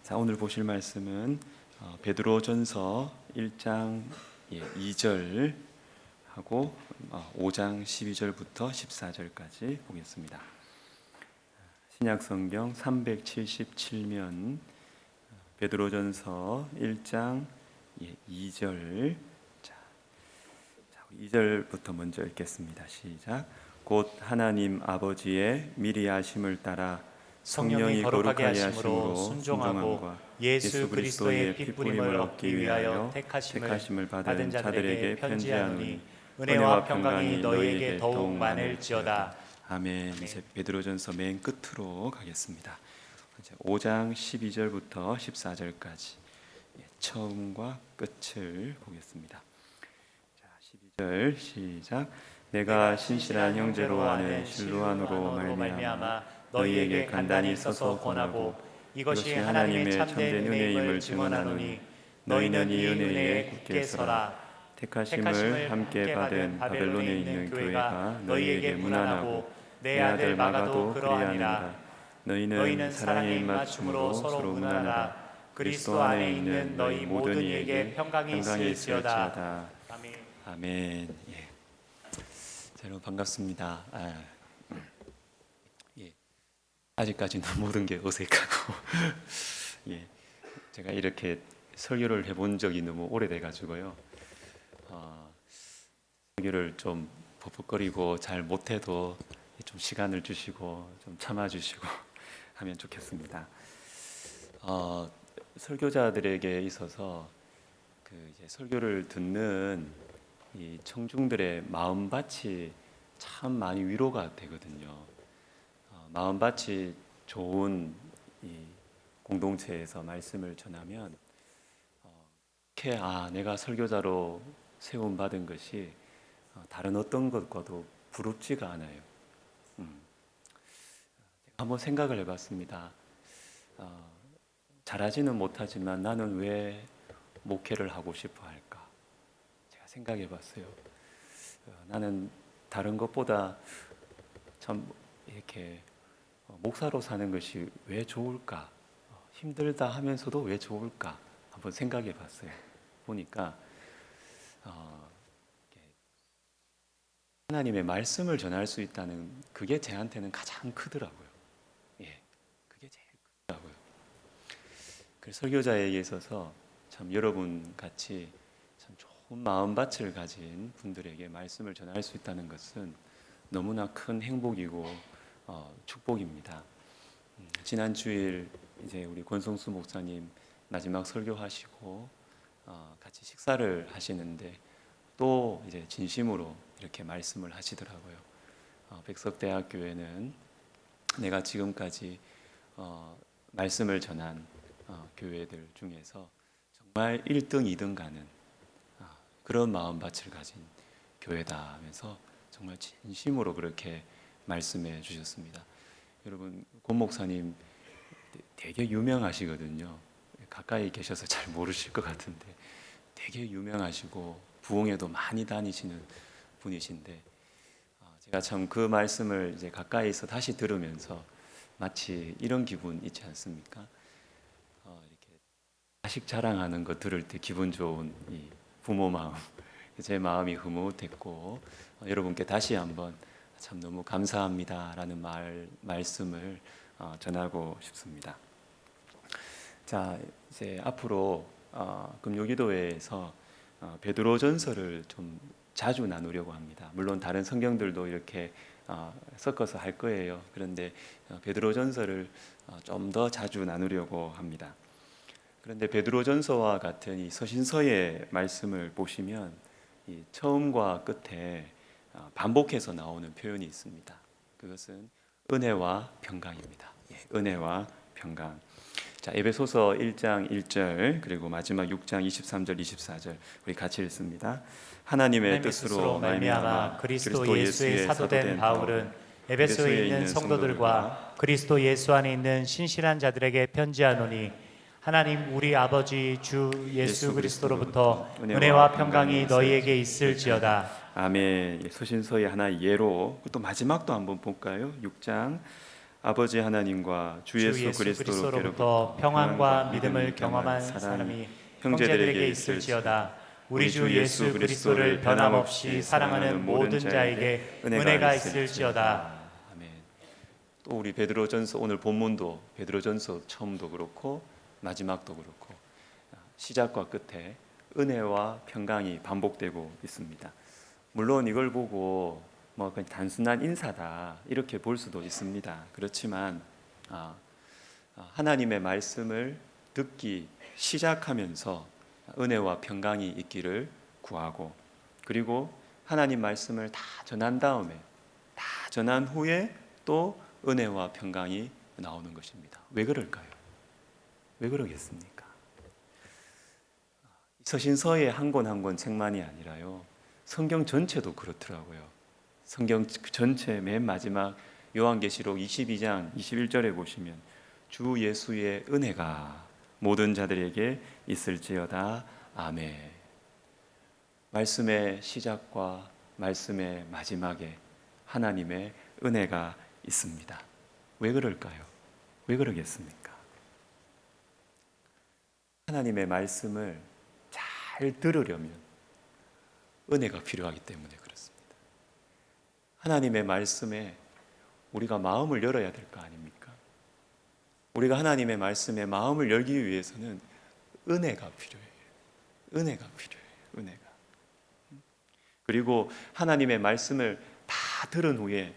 자, 오늘 보실 말씀은 베드로전서 1장 2절 하고 5장 12절부터 14절까지 보겠습니다. 신약성경 377면 베드로전서 1장 2절. 자, 2절부터 먼저 읽겠습니다. 시작. 곧 하나님 아버지의 미리 아심을 따라 성령이 거룩하게 하심으로 순종하고 예수 그리스도의 피뿌림을 얻기 위하여 택하심을 받은 자들에게 편지하노니 은혜와 평강이 너희에게 더욱 많을지어다. 아멘. 이제 베드로전서 맨 끝으로 가겠습니다. 5장 12절부터 14절까지 처음과 끝을 보겠습니다. 자, 12절 시작. 내가 신실한 형제로 아는 실로안으로 말미암아 너희에게 간단히 써서 권하고 이것이 하나님의 참된 은혜임을 증언하노니 너희는 이 은혜에 굳게 서라. 택하심을 함께 받은 바벨론에 있는 교회가 너희에게 문안하고 내 아들 마가도 그러하니라. 너희는 사랑의 입맞춤으로 서로 문안하라. 그리스도 안에 있는 너희 모든 이에게 평강이 있을지어다. 아멘. 예. 여러분 반갑습니다. 아직까지는 모든 게 어색하고 제가 이렇게 설교를 해본 적이 너무 오래돼 가지고요. 설교를 좀 버벅거리고 잘 못해도 좀 시간을 주시고 좀 참아주시고 하면 좋겠습니다. 설교자들에게 있어서 이제 설교를 듣는 이 청중들의 마음밭이 참 많이 위로가 되거든요. 마음밭이 좋은 이 공동체에서 말씀을 전하면 내가 설교자로 세움 받은 것이 다른 어떤 것과도 부럽지가 않아요. 한번 생각을 해봤습니다. 잘하지는 못하지만 나는 왜 목회를 하고 싶어 할까? 제가 생각해봤어요. 나는 다른 것보다 참 이렇게 목사로 사는 것이 왜 좋을까? 힘들다 하면서도 왜 좋을까? 한번 생각해 봤어요. 보니까 하나님의 말씀을 전할 수 있다는 그게 제한테는 가장 크더라고요. 그게 제일 크더라고요. 그래서 설교자에게 있어서 참 여러분 같이 참 좋은 마음밭을 가진 분들에게 말씀을 전할 수 있다는 것은 너무나 큰 행복이고 축복입니다. 지난 주일 이제 우리 권성수 목사님 마지막 설교하시고 같이 식사를 하시는데 또 이제 진심으로 이렇게 말씀을 하시더라고요. 백석대학교에는 내가 지금까지 말씀을 전한 교회들 중에서 정말 1등, 2등 가는 그런 마음밭을 가진 교회다 하면서 정말 진심으로 그렇게 말씀해 주셨습니다. 여러분, 권 목사님 되게 유명하시거든요. 가까이 계셔서 잘 모르실 것 같은데 되게 유명하시고 부흥회도 많이 다니시는 분이신데 제가 참 그 말씀을 이제 가까이서 다시 들으면서 마치 이런 기분 있지 않습니까? 이렇게 자식 자랑하는 거 들을 때 기분 좋은 이 부모 마음, 제 마음이 흐뭇했고 여러분께 다시 한번 참 너무 감사합니다라는 말씀을 전하고 싶습니다. 자, 이제 앞으로 금요기도회에서 베드로전서를 좀 자주 나누려고 합니다. 물론 다른 성경들도 이렇게 섞어서 할 거예요. 그런데 베드로전서를 좀 더 자주 나누려고 합니다. 그런데 베드로전서와 같은 이 서신서의 말씀을 보시면 이 처음과 끝에 반복해서 나오는 표현이 있습니다. 그것은 은혜와 평강입니다. 은혜와 평강. 자, 에베소서 1장 1절 그리고 마지막 6장 23절 24절 우리 같이 읽습니다. 하나님의 뜻으로 말미암아 그리스도 예수의 사도된 바울은 에베소에 있는 성도들과 그리스도 예수 안에 있는 신실한 자들에게 편지하노니 하나님 우리 아버지 주 예수 그리스도로부터 은혜와 평강이 너희에게 있을지어다. 아멘. 서신서의 하나 예로 또 마지막도 한번 볼까요? 6장 아버지 하나님과 주 예수 그리스도로부터 평안과 믿음을 경험한 사람이 형제들에게 있을지어다. 우리 주 예수 그리스도를 변함없이 사랑하는 모든 자에게 은혜가 있을지어다. 아멘. 또 우리 베드로전서 오늘 본문도 베드로전서 처음도 그렇고 마지막도 그렇고 시작과 끝에 은혜와 평강이 반복되고 있습니다. 물론 이걸 보고 뭐 그냥 단순한 인사다 이렇게 볼 수도 있습니다. 그렇지만 하나님의 말씀을 듣기 시작하면서 은혜와 평강이 있기를 구하고, 그리고 하나님 말씀을 다 전한 다음에, 다 전한 후에 또 은혜와 평강이 나오는 것입니다. 왜 그럴까요? 왜 그러겠습니까? 서신서의 한 권 한 권 책만이 아니라요, 성경 전체도 그렇더라고요. 성경 전체 맨 마지막 요한계시록 22장 21절에 보시면 주 예수의 은혜가 모든 자들에게 있을지어다. 아멘. 말씀의 시작과 말씀의 마지막에 하나님의 은혜가 있습니다. 왜 그럴까요? 왜 그러겠습니까? 하나님의 말씀을 잘 들으려면 은혜가 필요하기 때문에 그렇습니다. 하나님의 말씀에 우리가 마음을 열어야 될 거 아닙니까? 우리가 하나님의 말씀에 마음을 열기 위해서는 은혜가 필요해요. 은혜가 필요해요. 은혜가. 그리고 하나님의 말씀을 다 들은 후에,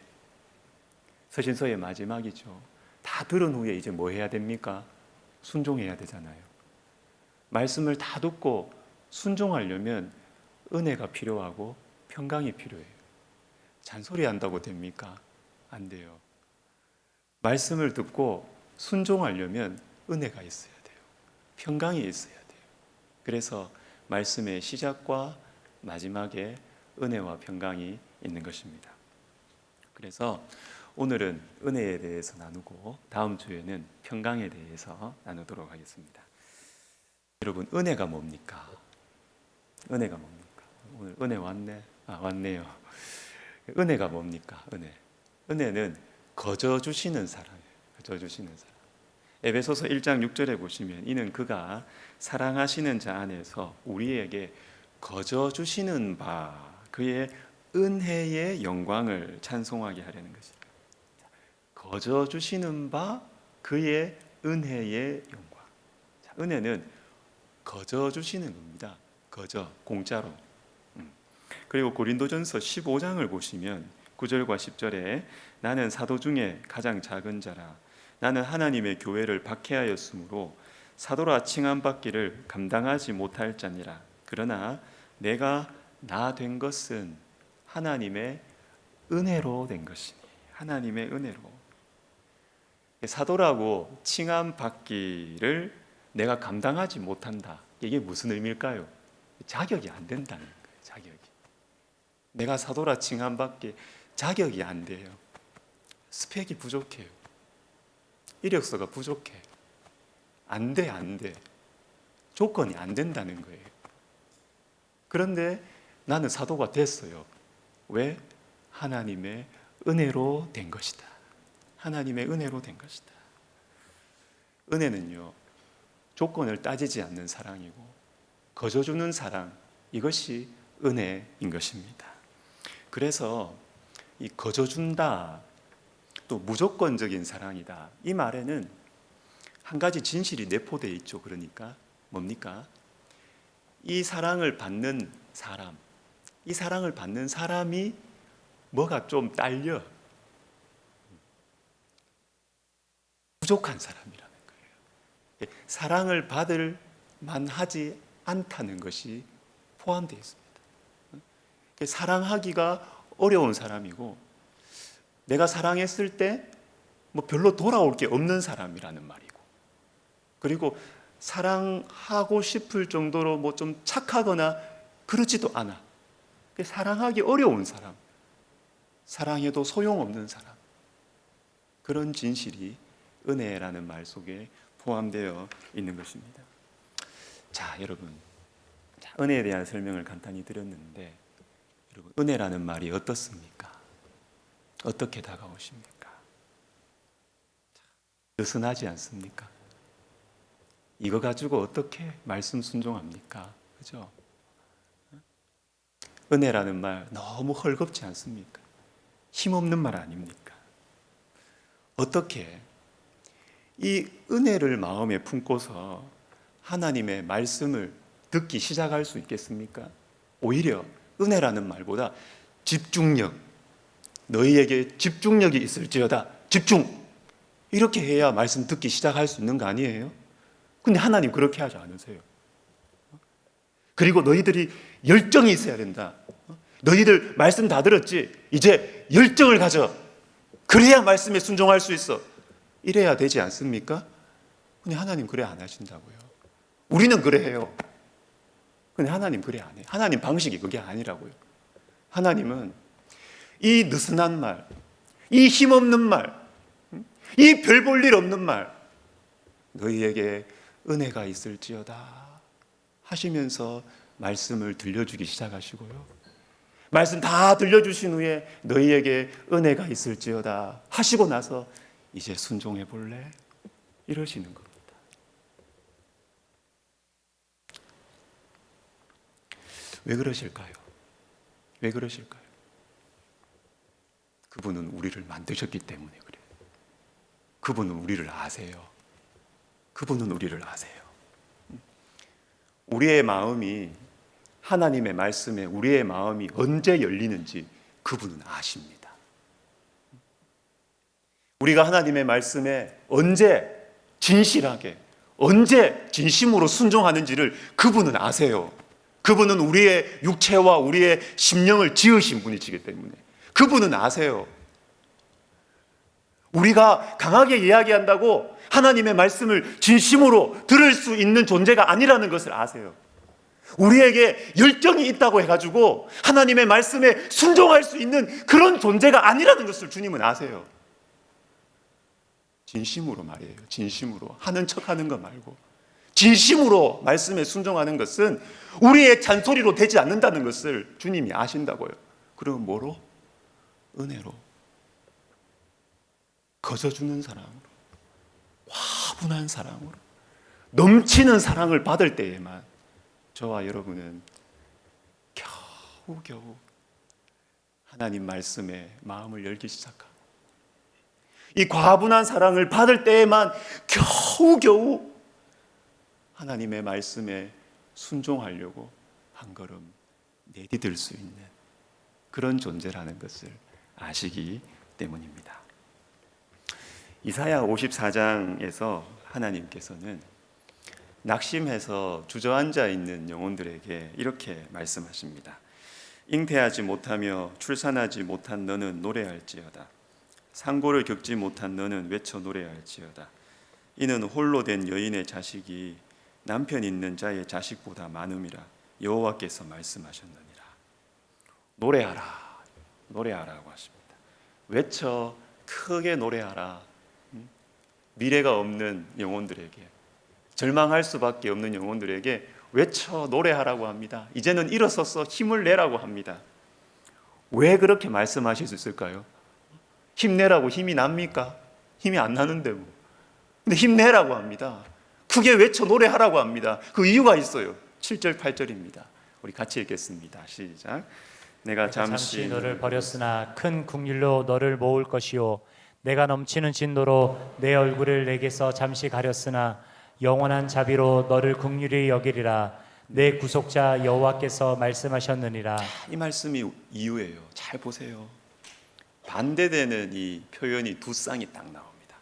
서신서의 마지막이죠. 다 들은 후에 이제 뭐 해야 됩니까? 순종해야 되잖아요. 말씀을 다 듣고 순종하려면 은혜가 필요하고 평강이 필요해요. 잔소리 한다고 됩니까? 안 돼요. 말씀을 듣고 순종하려면 은혜가 있어야 돼요. 평강이 있어야 돼요. 그래서 말씀의 시작과 마지막에 은혜와 평강이 있는 것입니다. 그래서 오늘은 은혜에 대해서 나누고 다음 주에는 평강에 대해서 나누도록 하겠습니다. 여러분, 은혜가 뭡니까? 은혜가 뭡니까? 오늘 은혜 왔네? 왔네요. 은혜가 뭡니까? 은혜는 거저 주시는 사랑이에요. 거저 주시는 사랑. 에베소서 1장 6절에 보시면 이는 그가 사랑하시는 자 안에서 우리에게 거저 주시는 바 그의 은혜의 영광을 찬송하게 하려는 것입니다. 거저 주시는 바 그의 은혜의 영광. 은혜는 거저 주시는 겁니다. 거저, 공짜로. 그리고 고린도전서 15장을 보시면 9절과 10절에 나는 사도 중에 가장 작은 자라. 나는 하나님의 교회를 박해하였으므로 사도라 칭함받기를 감당하지 못할 자니라. 그러나 내가 나 된 것은 하나님의 은혜로 된 것이니. 하나님의 은혜로. 사도라고 칭함받기를 내가 감당하지 못한다. 이게 무슨 의미일까요? 자격이 안 된다는 거예요. 자격이. 내가 사도라 칭함받기 자격이 안 돼요. 스펙이 부족해요. 이력서가 부족해. 안 돼, 안 돼. 조건이 안 된다는 거예요. 그런데 나는 사도가 됐어요. 왜? 하나님의 은혜로 된 것이다. 하나님의 은혜로 된 것이다. 은혜는요, 조건을 따지지 않는 사랑이고 거저 주는 사랑, 이것이 은혜인 것입니다. 그래서 이 거저 준다, 또 무조건적인 사랑이다, 이 말에는 한 가지 진실이 내포되어 있죠. 그러니까 뭡니까? 이 사랑을 받는 사람, 이 사랑을 받는 사람이 뭐가 좀 딸려, 부족한 사람이라는 거예요. 사랑을 받을 만하지 않다는 것이 포함되어 있습니다. 사랑하기가 어려운 사람이고, 내가 사랑했을 때 뭐 별로 돌아올 게 없는 사람이라는 말이고, 그리고 사랑하고 싶을 정도로 뭐 좀 착하거나 그렇지도 않아. 사랑하기 어려운 사람, 사랑해도 소용없는 사람, 그런 진실이 은혜라는 말 속에 포함되어 있는 것입니다. 자, 여러분, 은혜에 대한 설명을 간단히 드렸는데, 여러분, 은혜라는 말이 어떻습니까? 어떻게 다가오십니까? 느슨하지 않습니까? 이거 가지고 어떻게 말씀 순종합니까? 그죠? 은혜라는 말 너무 헐겁지 않습니까? 힘없는 말 아닙니까? 어떻게 이 은혜를 마음에 품고서 하나님의 말씀을 듣기 시작할 수 있겠습니까? 오히려 은혜라는 말보다 집중력, 너희에게 집중력이 있을지어다. 집중! 이렇게 해야 말씀 듣기 시작할 수 있는 거 아니에요? 근데 하나님 그렇게 하지 않으세요. 그리고 너희들이 열정이 있어야 된다. 너희들 말씀 다 들었지? 이제 열정을 가져. 그래야 말씀에 순종할 수 있어. 이래야 되지 않습니까? 근데 하나님 그래 안 하신다고요. 우리는 그래 해요. 근데 하나님 그래 안 해요. 하나님 방식이 그게 아니라고요. 하나님은 이 느슨한 말, 이 힘없는 말, 이 별 볼 일 없는 말, 너희에게 은혜가 있을지어다 하시면서 말씀을 들려주기 시작하시고요. 말씀 다 들려주신 후에 너희에게 은혜가 있을지어다 하시고 나서 이제 순종해 볼래? 이러시는 겁니다. 왜 그러실까요? 왜 그러실까요? 그분은 우리를 만드셨기 때문에 그래요. 그분은 우리를 아세요. 그분은 우리를 아세요. 우리의 마음이 하나님의 말씀에 우리의 마음이 언제 열리는지 그분은 아십니다. 우리가 하나님의 말씀에 언제 진실하게, 언제 진심으로 순종하는지를 그분은 아세요. 그분은 우리의 육체와 우리의 심령을 지으신 분이시기 때문에 그분은 아세요. 우리가 강하게 이야기한다고 하나님의 말씀을 진심으로 들을 수 있는 존재가 아니라는 것을 아세요. 우리에게 열정이 있다고 해가지고 하나님의 말씀에 순종할 수 있는 그런 존재가 아니라는 것을 주님은 아세요. 진심으로 말이에요. 진심으로 하는 척하는 거 말고 진심으로 말씀에 순종하는 것은 우리의 잔소리로 되지 않는다는 것을 주님이 아신다고요. 그럼 뭐로? 은혜로, 거저주는 사랑으로, 화분한 사랑으로, 넘치는 사랑을 받을 때에만 저와 여러분은 겨우겨우 하나님 말씀에 마음을 열기 시작하고, 이 과분한 사랑을 받을 때에만 겨우겨우 하나님의 말씀에 순종하려고 한 걸음 내디딜 수 있는 그런 존재라는 것을 아시기 때문입니다. 이사야 54장에서 하나님께서는 낙심해서 주저앉아 있는 영혼들에게 이렇게 말씀하십니다. 잉태하지 못하며 출산하지 못한 너는 노래할지어다. 상고를 겪지 못한 너는 외쳐 노래할지어다. 이는 홀로 된 여인의 자식이 남편 있는 자의 자식보다 많음이라 여호와께서 말씀하셨느니라. 노래하라, 노래하라고 하십니다. 외쳐 크게 노래하라. 미래가 없는 영혼들에게, 절망할 수밖에 없는 영혼들에게 외쳐 노래하라고 합니다. 이제는 일어서서 힘을 내라고 합니다. 왜 그렇게 말씀하실 수 있을까요? 힘내라고 힘이 납니까? 힘이 안 나는데 뭐. 근데 힘내라고 합니다. 크게 외쳐 노래하라고 합니다. 그 이유가 있어요. 7절 8절입니다. 우리 같이 읽겠습니다. 시작. 내가 잠시 너를 버렸으나 큰 긍휼로 너를 모을 것이요 내가 넘치는 진노로 내 얼굴을 내게서 잠시 가렸으나 영원한 자비로 너를 긍휼히 여기리라. 내 구속자 여호와께서 말씀하셨느니라. 이 말씀이 이유예요. 잘 보세요. 반대되는 이 표현이 두 쌍이 딱 나옵니다.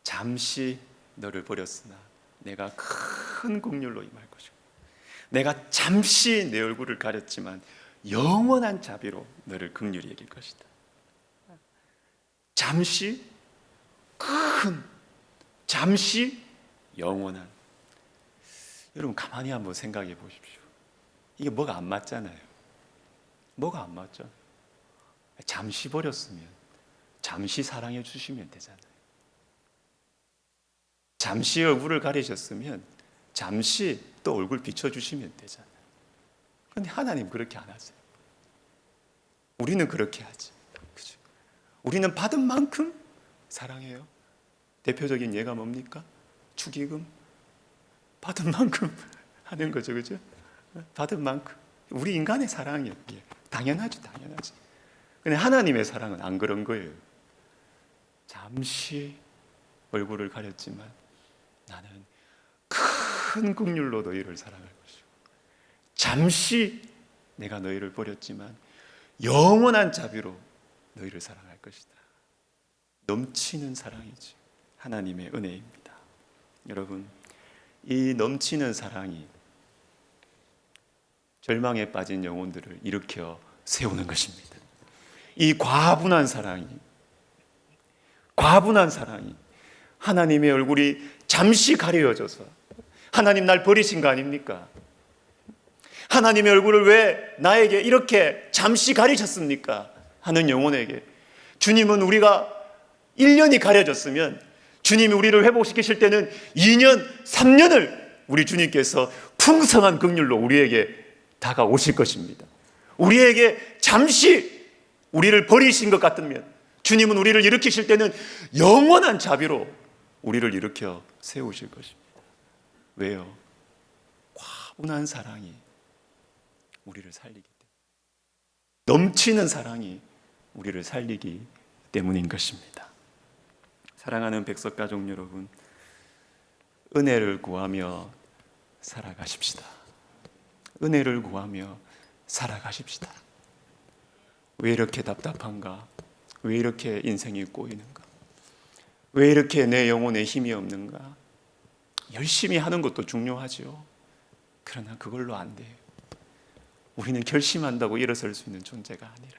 잠시 너를 버렸으나 내가 큰 긍휼로 임할 것이고, 내가 잠시 내 얼굴을 가렸지만 영원한 자비로 너를 긍휼히 여길 것이다. 잠시 큰, 잠시 영원한. 여러분 가만히 한번 생각해 보십시오. 이게 뭐가 안 맞잖아요. 뭐가 안 맞죠? 잠시 버렸으면 잠시 사랑해 주시면 되잖아요. 잠시 얼굴을 가리셨으면 잠시 또 얼굴 비춰주시면 되잖아요. 그런데 하나님 그렇게 안 하세요. 우리는 그렇게 하지. 그죠? 우리는 받은 만큼 사랑해요. 대표적인 예가 뭡니까? 축의금 받은 만큼 하는 거죠, 그죠? 받은 만큼. 우리 인간의 사랑이에요. 당연하죠, 당연하지. 근데 하나님의 사랑은 안 그런 거예요. 잠시 얼굴을 가렸지만 나는 큰 긍휼로 너희를 사랑할 것이고, 잠시 내가 너희를 버렸지만 영원한 자비로 너희를 사랑할 것이다. 넘치는 사랑이지, 하나님의 은혜입니다. 여러분, 이 넘치는 사랑이 절망에 빠진 영혼들을 일으켜 세우는 것입니다. 이 과분한 사랑이 하나님의 얼굴이 잠시 가려져서, 하나님 날 버리신 거 아닙니까? 하나님의 얼굴을 왜 나에게 이렇게 잠시 가리셨습니까? 하는 영혼에게 주님은 우리가 1년이 가려졌으면 주님이 우리를 회복시키실 때는 2년, 3년을 우리 주님께서 풍성한 긍휼로 우리에게 다가오실 것입니다. 우리에게 잠시 우리를 버리신 것 같으면 주님은 우리를 일으키실 때는 영원한 자비로 우리를 일으켜 세우실 것입니다. 왜요? 과분한 사랑이 우리를 살리기 때문에, 넘치는 사랑이 우리를 살리기 때문인 것입니다. 사랑하는 백석가족 여러분, 은혜를 구하며 살아가십시다. 은혜를 구하며 살아가십시다. 왜 이렇게 답답한가? 왜 이렇게 인생이 꼬이는가? 왜 이렇게 내 영혼에 힘이 없는가? 열심히 하는 것도 중요하죠. 그러나 그걸로 안 돼요. 우리는 결심한다고 일어설 수 있는 존재가 아니라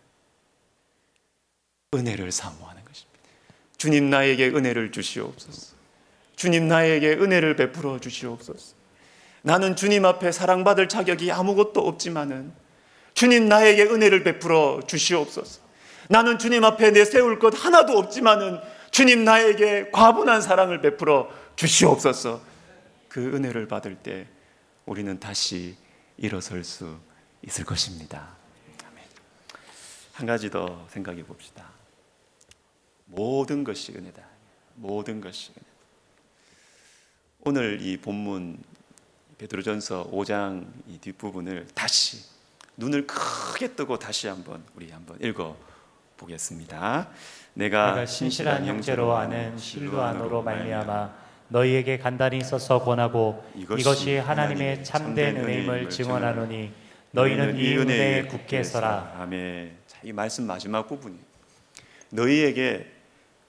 은혜를 사모하는 것입니다. 주님, 나에게 은혜를 주시옵소서. 주님, 나에게 은혜를 베풀어 주시옵소서. 나는 주님 앞에 사랑받을 자격이 아무것도 없지만은 주님, 나에게 은혜를 베풀어 주시옵소서. 나는 주님 앞에 내세울 것 하나도 없지만은 주님, 나에게 과분한 사랑을 베풀어 주시옵소서. 그 은혜를 받을 때 우리는 다시 일어설 수 있을 것입니다. 아멘. 한 가지 더 생각해 봅시다. 모든 것이 은혜다. 모든 것이 은혜다. 오늘 이 본문 베드로전서 5장 이 뒷부분을 다시 눈을 크게 뜨고 다시 한번 우리 한번 읽어 보겠습니다. 내가 신실한 형제로 아는 실루아노로 말미암아 너희에게 간단히 써서 권하고 이것이 하나님의 참된 은혜임을 증언하노니 너희는 이 은혜에 굳게 서라. 아멘. 자, 이 말씀 마지막 부분이 너희에게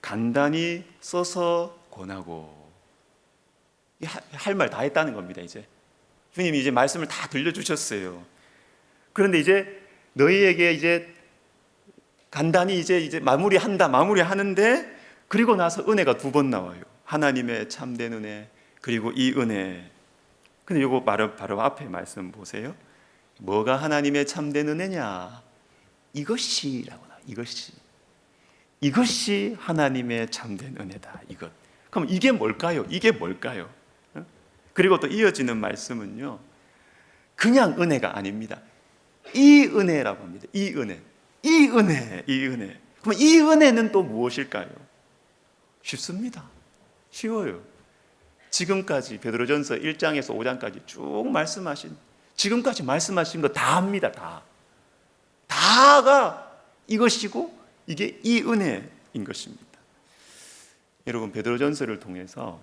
간단히 써서 권하고, 할 말 다 했다는 겁니다. 이제 주님이 이제 말씀을 다 들려주셨어요. 그런데 이제 너희에게 이제 간단히 이제 마무리하는데, 그리고 나서 은혜가 두 번 나와요. 하나님의 참된 은혜, 그리고 이 은혜. 근데 이거 바로 앞에 말씀 보세요. 뭐가 하나님의 참된 은혜냐? 이것이라고 나와요. 이것이 하나님의 참된 은혜다. 이것. 그럼 이게 뭘까요? 이게 뭘까요? 그리고 또 이어지는 말씀은요, 그냥 은혜가 아닙니다. 이 은혜라고 합니다. 이 은혜. 그럼 이 은혜는 또 무엇일까요? 쉽습니다. 쉬워요. 지금까지 베드로전서 1장에서 5장까지 쭉 지금까지 말씀하신 거 다 합니다. 다가 이것이고 이게 이 은혜인 것입니다. 여러분, 베드로전서를 통해서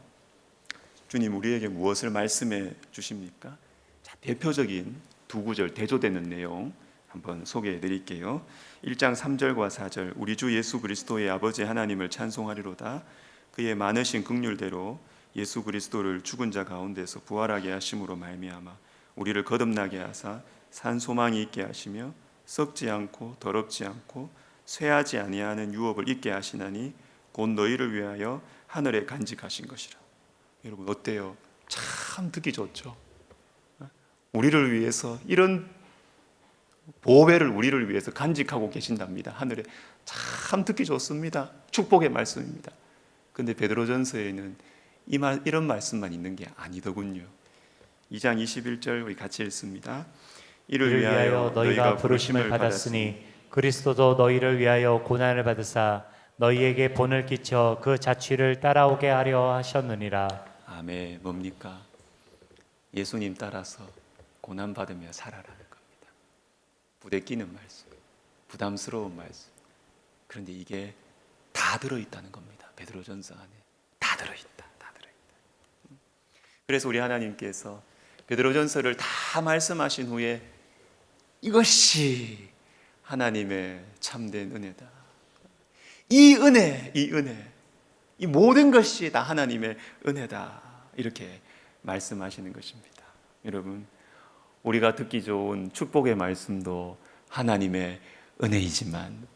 주님 우리에게 무엇을 말씀해 주십니까? 자, 대표적인 두 구절 대조되는 내용 한번 소개해 드릴게요. 1장 3절과 4절. 우리 주 예수 그리스도의 아버지 하나님을 찬송하리로다. 그의 많으신 긍휼대로 예수 그리스도를 죽은 자 가운데서 부활하게 하심으로 말미암아 우리를 거듭나게 하사 산 소망이 있게 하시며 썩지 않고 더럽지 않고 쇠하지 아니하는 유업을 있게 하시나니 곧 너희를 위하여 하늘에 간직하신 것이라. 여러분 어때요? 참 듣기 좋죠. 우리를 위해서 이런 보배를 우리를 위해서 간직하고 계신답니다. 하늘에. 참 듣기 좋습니다. 축복의 말씀입니다. 근데 베드로전서에는 이런 말씀만 있는 게 아니더군요. 2장 21절 우리 같이 읽습니다. 이를 위하여 너희가 부르심을 받았으니 그리스도도 너희를 위하여 고난을 받으사 너희에게 본을 끼쳐 그 자취를 따라오게 하려 하셨느니라. 아멘. 뭡니까? 예수님 따라서 고난받으며 살아라는 겁니다. 부대 끼는 말씀, 부담스러운 말씀. 그런데 이게 다 들어있다는 겁니다. 베드로전서 안에 다 들어있다. 다 들어있다. 그래서 우리 하나님께서 베드로전서를 다 말씀하신 후에 이것이 하나님의 참된 은혜다. 이 은혜, 이 모든 것이 다 하나님의 은혜다. 이렇게 말씀하시는 것입니다. 여러분, 우리가 듣기 좋은 축복의 말씀도 하나님의 은혜이지만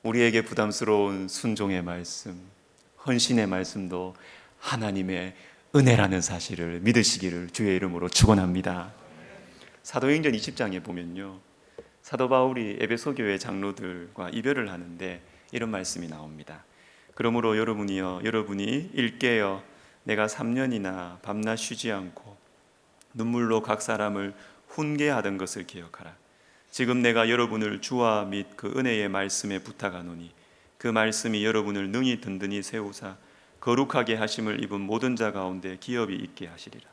우리에게 부담스러운 순종의 말씀, 헌신의 말씀도 하나님의 은혜라는 사실을 믿으시기를 주의 이름으로 축원합니다. 사도행전 20장에 보면요, 사도 바울이 에베소 교회 장로들과 이별을 하는데 이런 말씀이 나옵니다. 그러므로 여러분이 일깨어 내가 3년이나 밤낮 쉬지 않고 눈물로 각 사람을 훈계하던 것을 기억하라. 지금 내가 여러분을 주와 및 그 은혜의 말씀에 부탁하노니 그 말씀이 여러분을 능히 든든히 세우사 거룩하게 하심을 입은 모든 자 가운데 기업이 있게 하시리라.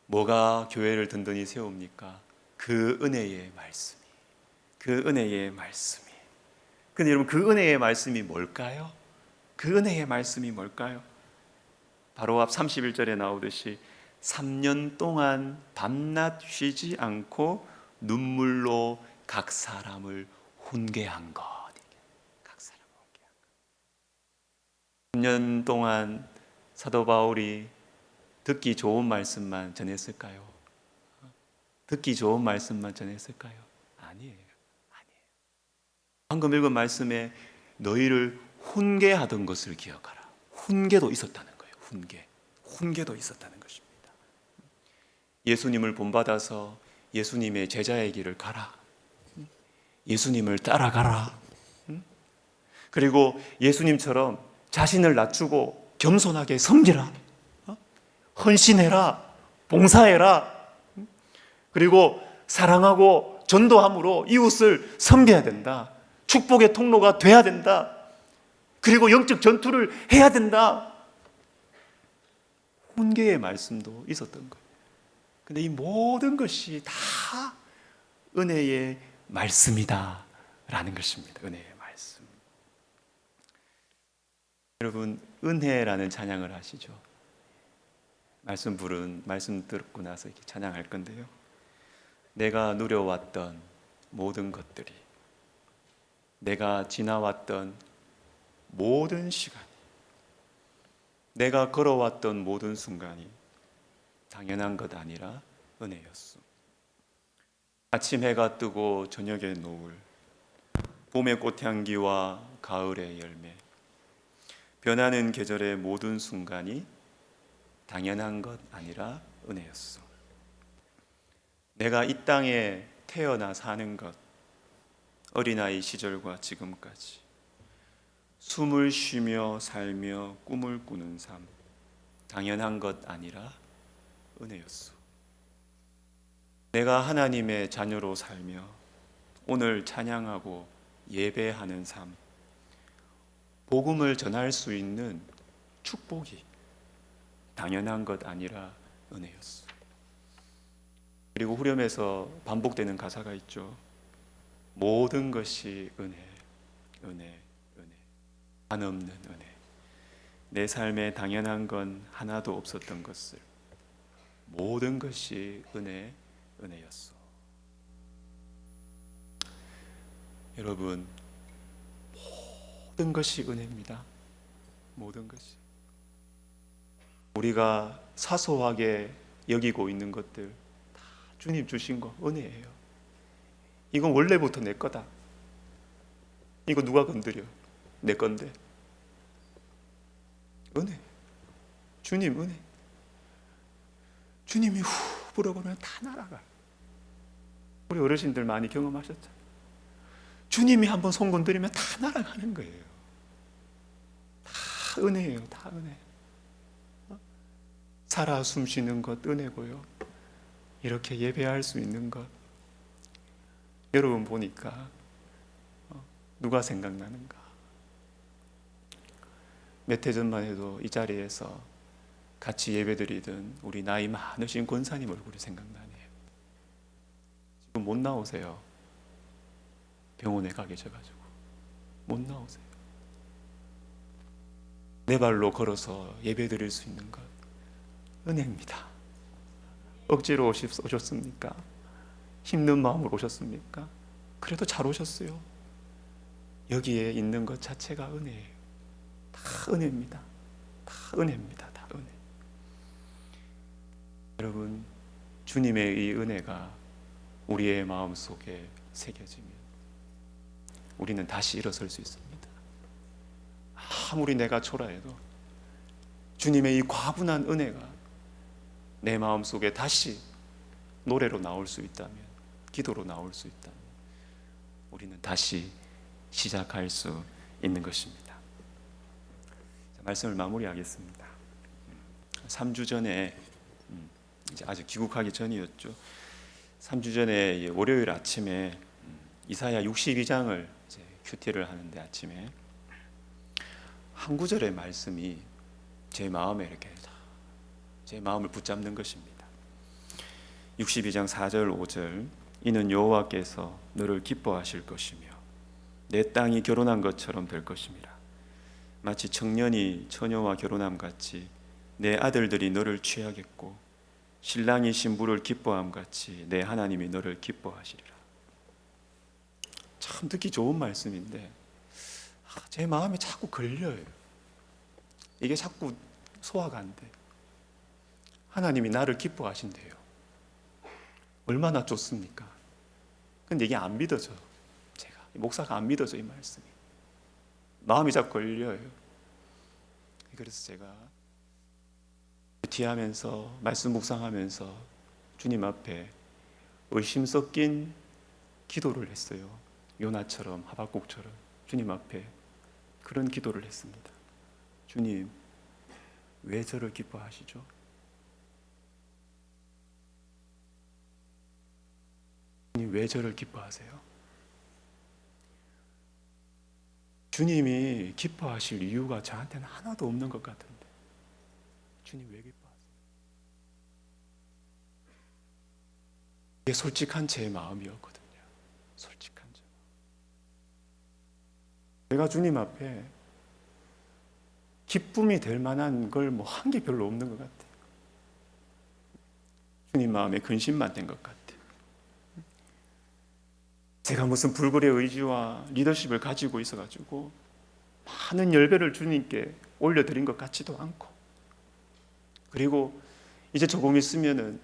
뭐가 교회를 든든히 세웁니까? 그 은혜의 말씀이. 그 은혜의 말씀이. 근데 여러분, 그 은혜의 말씀이 뭘까요? 그 은혜의 말씀이 뭘까요? 바로 앞 31절에 나오듯이 3년 동안 밤낮 쉬지 않고 눈물로 각 사람을 훈계한 것. 각 사람을 훈계한 것. 3년 동안 사도 바울이 듣기 좋은 말씀만 전했을까요? 듣기 좋은 말씀만 전했을까요? 아니에요. 아니에요. 방금 읽은 말씀에 너희를 훈계하던 것을 기억하라. 훈계도 있었다는 거예요. 훈계도 있었다는 것입니다. 예수님을 본받아서 예수님의 제자의 길을 가라. 예수님을 따라가라. 그리고 예수님처럼 자신을 낮추고 겸손하게 섬기라. 헌신해라. 봉사해라. 그리고 사랑하고 전도함으로 이웃을 섬겨야 된다. 축복의 통로가 돼야 된다. 그리고 영적 전투를 해야 된다. 훈계의 말씀도 있었던 거예요. 근데 이 모든 것이 다 은혜의 말씀이다 라는 것입니다. 은혜의 말씀. 여러분, 은혜라는 찬양을 아시죠? 말씀 듣고 나서 이렇게 찬양할 건데요. 내가 누려왔던 모든 것들이, 내가 지나왔던 모든 시간이, 내가 걸어왔던 모든 순간이 당연한 것 아니라 은혜였소. 아침 해가 뜨고 저녁의 노을, 봄의 꽃향기와 가을의 열매, 변하는 계절의 모든 순간이 당연한 것 아니라 은혜였소. 내가 이 땅에 태어나 사는 것, 어린아이 시절과 지금까지 숨을 쉬며 살며 꿈을 꾸는 삶, 당연한 것 아니라 은혜였소. 내가 하나님의 자녀로 살며 오늘 찬양하고 예배하는 삶, 복음을 전할 수 있는 축복이 당연한 것 아니라 은혜였소. 그리고 후렴에서 반복되는 가사가 있죠. 모든 것이 은혜, 은혜, 은혜, 한없는 은혜. 내 삶에 당연한 건 하나도 없었던 것을 모든 것이 은혜, 은혜였소. 여러분, 모든 것이 은혜입니다. 모든 것이. 우리가 사소하게 여기고 있는 것들 다 주님 주신 거 은혜예요. 이건 원래부터 내 거다. 이거 누가 건드려? 내 건데. 은혜. 주님 은혜. 주님이 후 불어보면 다 날아가. 우리 어르신들 많이 경험하셨잖아요. 주님이 한번 손 건드리면 다 날아가는 거예요. 다 은혜예요. 다 은혜. 살아 숨쉬는 것 은혜고요. 이렇게 예배할 수 있는 것. 여러분 보니까 누가 생각나는가? 몇 해 전만 해도 이 자리에서 같이 예배드리던 우리 나이 많으신 권사님 얼굴이 생각나네요. 지금 못 나오세요. 병원에 가 계셔가지고 못 나오세요. 내 발로 걸어서 예배드릴 수 있는 것 은혜입니다. 억지로 오셨습니까? 힘든 마음으로 오셨습니까? 그래도 잘 오셨어요. 여기에 있는 것 자체가 은혜예요. 다 은혜입니다. 다 은혜입니다. 다 은혜. 여러분, 주님의 이 은혜가 우리의 마음 속에 새겨지면 우리는 다시 일어설 수 있습니다. 아무리 내가 초라해도 주님의 이 과분한 은혜가 내 마음 속에 다시 노래로 나올 수 있다면, 기도로 나올 수 있다면 우리는 다시 시작할 수 있는 것입니다. 자, 말씀을 마무리하겠습니다. 3주 전에, 이제 아직 귀국하기 전이었죠. 3주 전에 월요일 아침에 이사야 62장을 이제 큐티를 하는데 아침에 한 구절의 말씀이 제 마음에 이렇게 제 마음을 붙잡는 것입니다. 62장 4절 5절 이는 여호와께서 너를 기뻐하실 것이며 내 땅이 결혼한 것처럼 될 것임이라. 마치 청년이 처녀와 결혼함 같이 내 아들들이 너를 취하겠고 신랑이 신부를 기뻐함 같이 내 하나님이 너를 기뻐하시리라. 참 듣기 좋은 말씀인데 제 마음에 자꾸 걸려요. 이게 자꾸 소화가 안 돼. 하나님이 나를 기뻐하신대요. 얼마나 좋습니까? 근데 이게 안 믿어져. 제가 목사가 안 믿어져. 이 말씀이 마음이 자꾸 걸려요. 그래서 제가 뒤하면서 말씀 묵상하면서 주님 앞에 의심 섞인 기도를 했어요. 요나처럼, 하박국처럼 주님 앞에 그런 기도를 했습니다. 주님, 왜 저를 기뻐하시죠? 주님, 왜 저를 기뻐하세요? 주님이 기뻐하실 이유가 저한테는 하나도 없는 것 같은데 주님 왜 기뻐하세요? 이게 솔직한 제 마음이었거든요. 솔직한 제 마음. 내가 주님 앞에 기쁨이 될 만한 걸 뭐 한 게 별로 없는 것 같아요. 주님 마음에 근심만 된 것 같아요. 제가 무슨 불굴의 의지와 리더십을 가지고 있어가지고 많은 열배를 주님께 올려드린 것 같지도 않고, 그리고 이제 조금 있으면은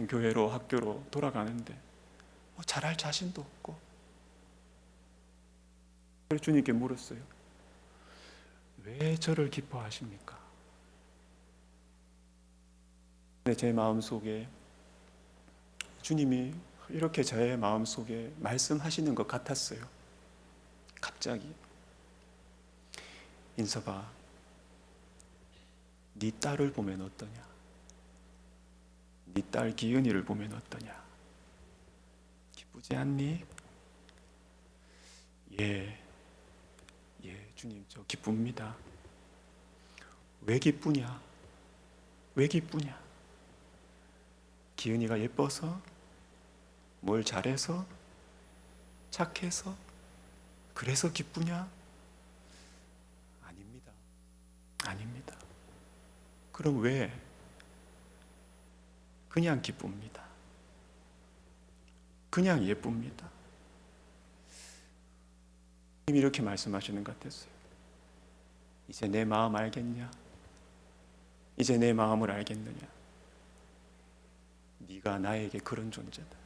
교회로, 학교로 돌아가는데 뭐 잘할 자신도 없고, 그래서 주님께 물었어요. 왜 저를 기뻐하십니까? 근데 제 마음속에 주님이 이렇게 저의 마음속에 말씀하시는 것 같았어요. 갑자기 인서봐, 네 딸을 보면 어떠냐? 네 딸 기은이를 보면 어떠냐? 기쁘지 않니? 예, 주님, 저 기쁩니다. 왜 기쁘냐? 왜 기쁘냐? 기은이가 예뻐서? 뭘 잘해서? 착해서? 그래서 기쁘냐? 아닙니다. 아닙니다. 그럼 왜? 그냥 기쁩니다. 그냥 예쁩니다. 님이 이렇게 말씀하시는 것 같았어요. 이제 내 마음 알겠냐? 이제 내 마음을 알겠느냐? 네가 나에게 그런 존재다.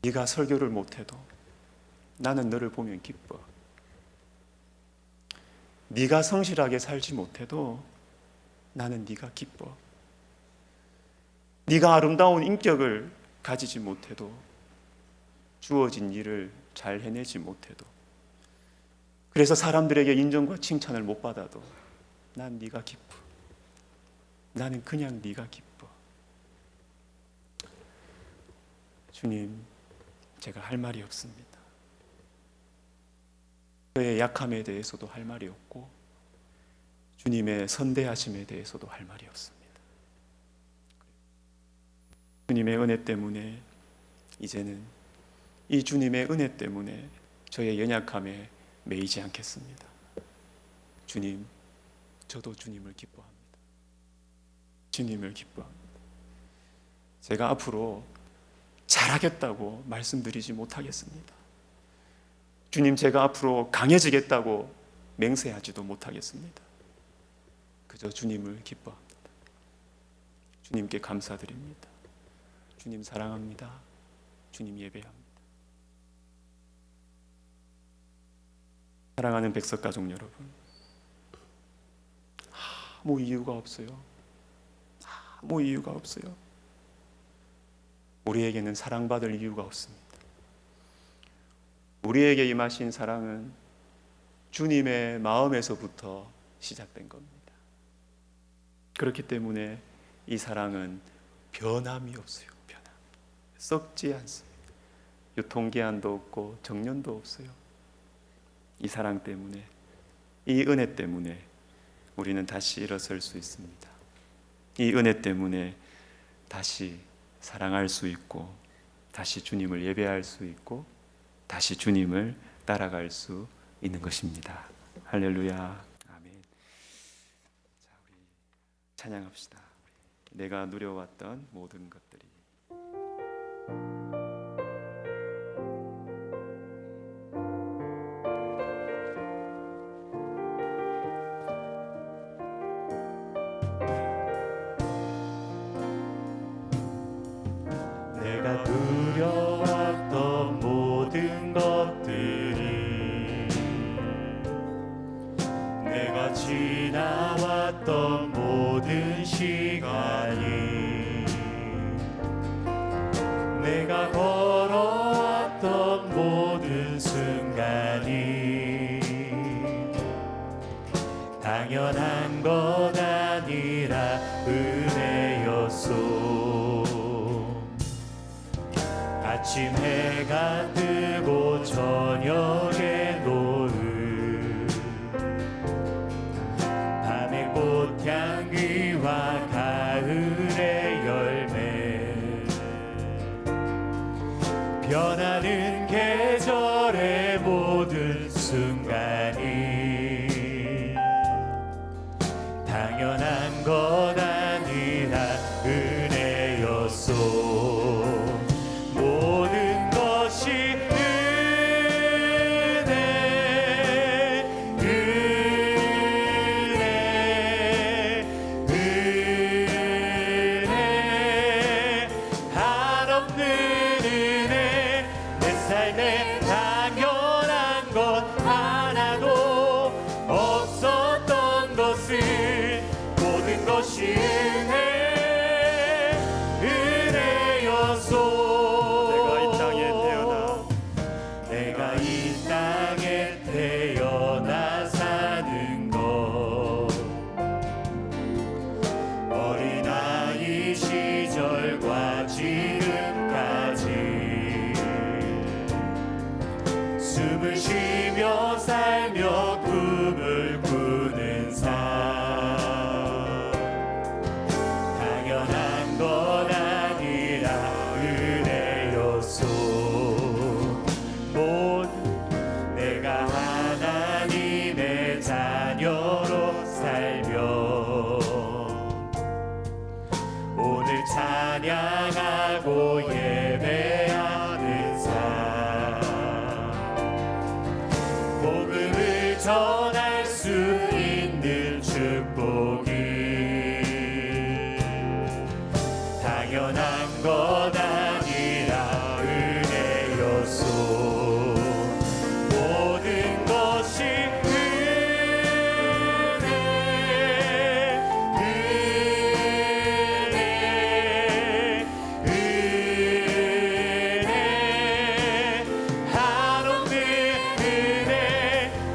네가 설교를 못해도 나는 너를 보면 기뻐. 네가 성실하게 살지 못해도 나는 네가 기뻐. 네가 아름다운 인격을 가지지 못해도, 주어진 일을 잘 해내지 못해도, 그래서 사람들에게 인정과 칭찬을 못 받아도 난 네가 기뻐. 나는 그냥 네가 기뻐. 주님, 제가 할 말이 없습니다. 저의 약함에 대해서도 할 말이 없고 주님의 선대하심에 대해서도 할 말이 없습니다. 주님의 은혜 때문에 이제는 이 주님의 은혜 때문에 저의 연약함에 매이지 않겠습니다. 주님, 저도 주님을 기뻐합니다. 주님을 기뻐합니다. 제가 앞으로 잘하겠다고 말씀드리지 못하겠습니다. 주님, 제가 앞으로 강해지겠다고 맹세하지도 못하겠습니다. 그저 주님을 기뻐합니다. 주님께 감사드립니다. 주님 사랑합니다. 주님 예배합니다. 사랑하는 백석가족 여러분, 아무 이유가 없어요. 아무 이유가 없어요. 우리에게는 사랑받을 이유가 없습니다. 우리에게 임하신 사랑은 주님의 마음에서부터 시작된 겁니다. 그렇기 때문에 이 사랑은 변함이 없어요. 변함. 썩지 않습니다. 유통기한도 없고 정년도 없어요. 이 사랑 때문에, 이 은혜 때문에 우리는 다시 일어설 수 있습니다. 이 은혜 때문에 다시 사랑할 수 있고, 다시 주님을 예배할 수 있고, 다시 주님을 따라갈 수 있는 것입니다. 할렐루야. 아멘. 자, 우리 찬양합시다. 내가 누려왔던 모든 것들이. 내가 누려왔던 모든 것들이, 내가 지나왔던 모든 시간이, 내가 걸어왔던 모든 순간이 당연한 것 아니라 은혜였소. 아침 해가 뜨고 저녁에 노을, 밤의 꽃향기와 가을의 열매, 변하는 계절의 모든 순간이 당연한 것 아니라 은혜였소. 모든 것이 은혜, 은혜, 은혜, 한없는 은혜. 내 삶에 당연한 것 하나도 없었던 것을, 모든 것이 은혜, 은혜였소. 내가 이 땅에 태어나 사는 것, 어린아이 시절과 지금까지 숨을 쉬며 살며 꿈을 꾸는 삶, 당연한 것 아니라 은혜였소. 내가 하나님의 자녀로 살며 오늘 찬양하고 예배하는 삶, 복음을 전할 수 있는 축복이 당연한 것 아니라 은혜였소. 모든 것이 은혜, 은혜, 은혜, 한없는 은혜.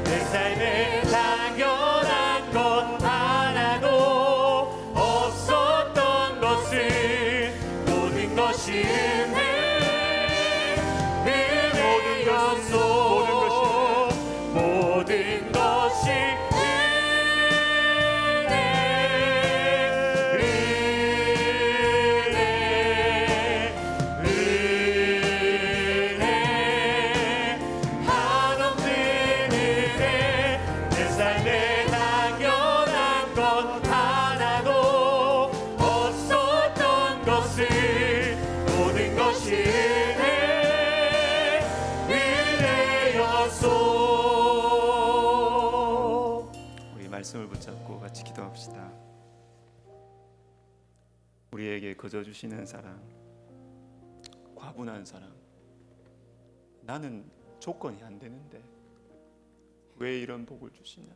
내 삶에 당연한 것 하나도 없었던 것을, 모든 것이 은혜, 은혜였소. 모든 우리에게 거저 주시는 사랑, 과분한 사랑. 나는 조건이 안 되는데 왜 이런 복을 주시냐?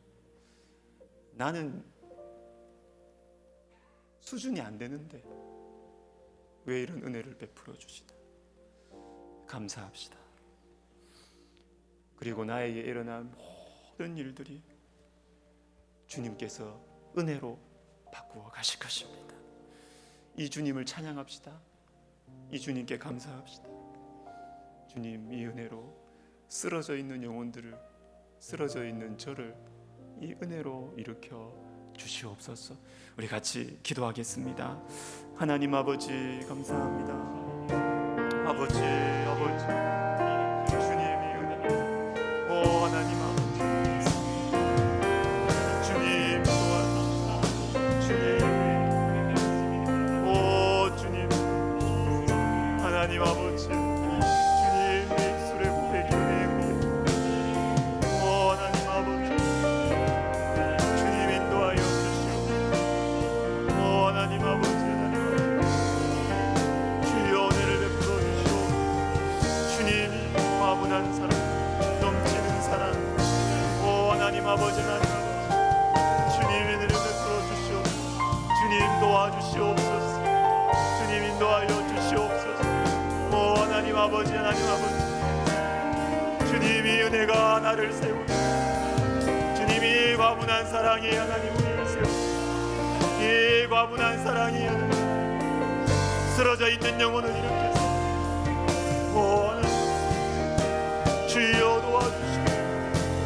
나는 수준이 안 되는데 왜 이런 은혜를 베풀어 주시나? 감사합시다. 그리고 나에게 일어난 모든 일들이 주님께서 은혜로 바꾸어 가실 것입니다. 이 주님을 찬양합시다. 이 주님께 감사합시다. 주님, 이 은혜로 쓰러져 있는 영혼들을, 쓰러져 있는 저를 이 은혜로 일으켜 주시옵소서. 우리 같이 기도하겠습니다. 하나님 아버지 감사합니다. 아버지 주님이 은혜, 오 하나님 아버지 주님 도와주시옵소서. 주님, 오 주님, 하나님 아버지 주님 입술의 고백이 은혜의 고백, 오 하나님 아버지 주님 인도하여 주시옵소서. 오 하나님 아버지, 하나님 아버지 주여 은혜를 베풀어 주시옵소서. 주님이 과분한 사랑, 넘치는 사랑, 오 하나님 아버지, 하나님 아버지 주님 은혜를 베풀어 주시옵소서. 주님 도와주시옵소서. 주님 인도하여 주시옵소서. 오 하나님 아버지, 하나님 아버지 주님이 은혜가 나를 세우고 주님이 과분한 사랑이 하나님 우리를 세우고 이 과분한 사랑이 하나님 쓰러져 있는 영혼을 일으켜서 오 하나님 주여 도와주시고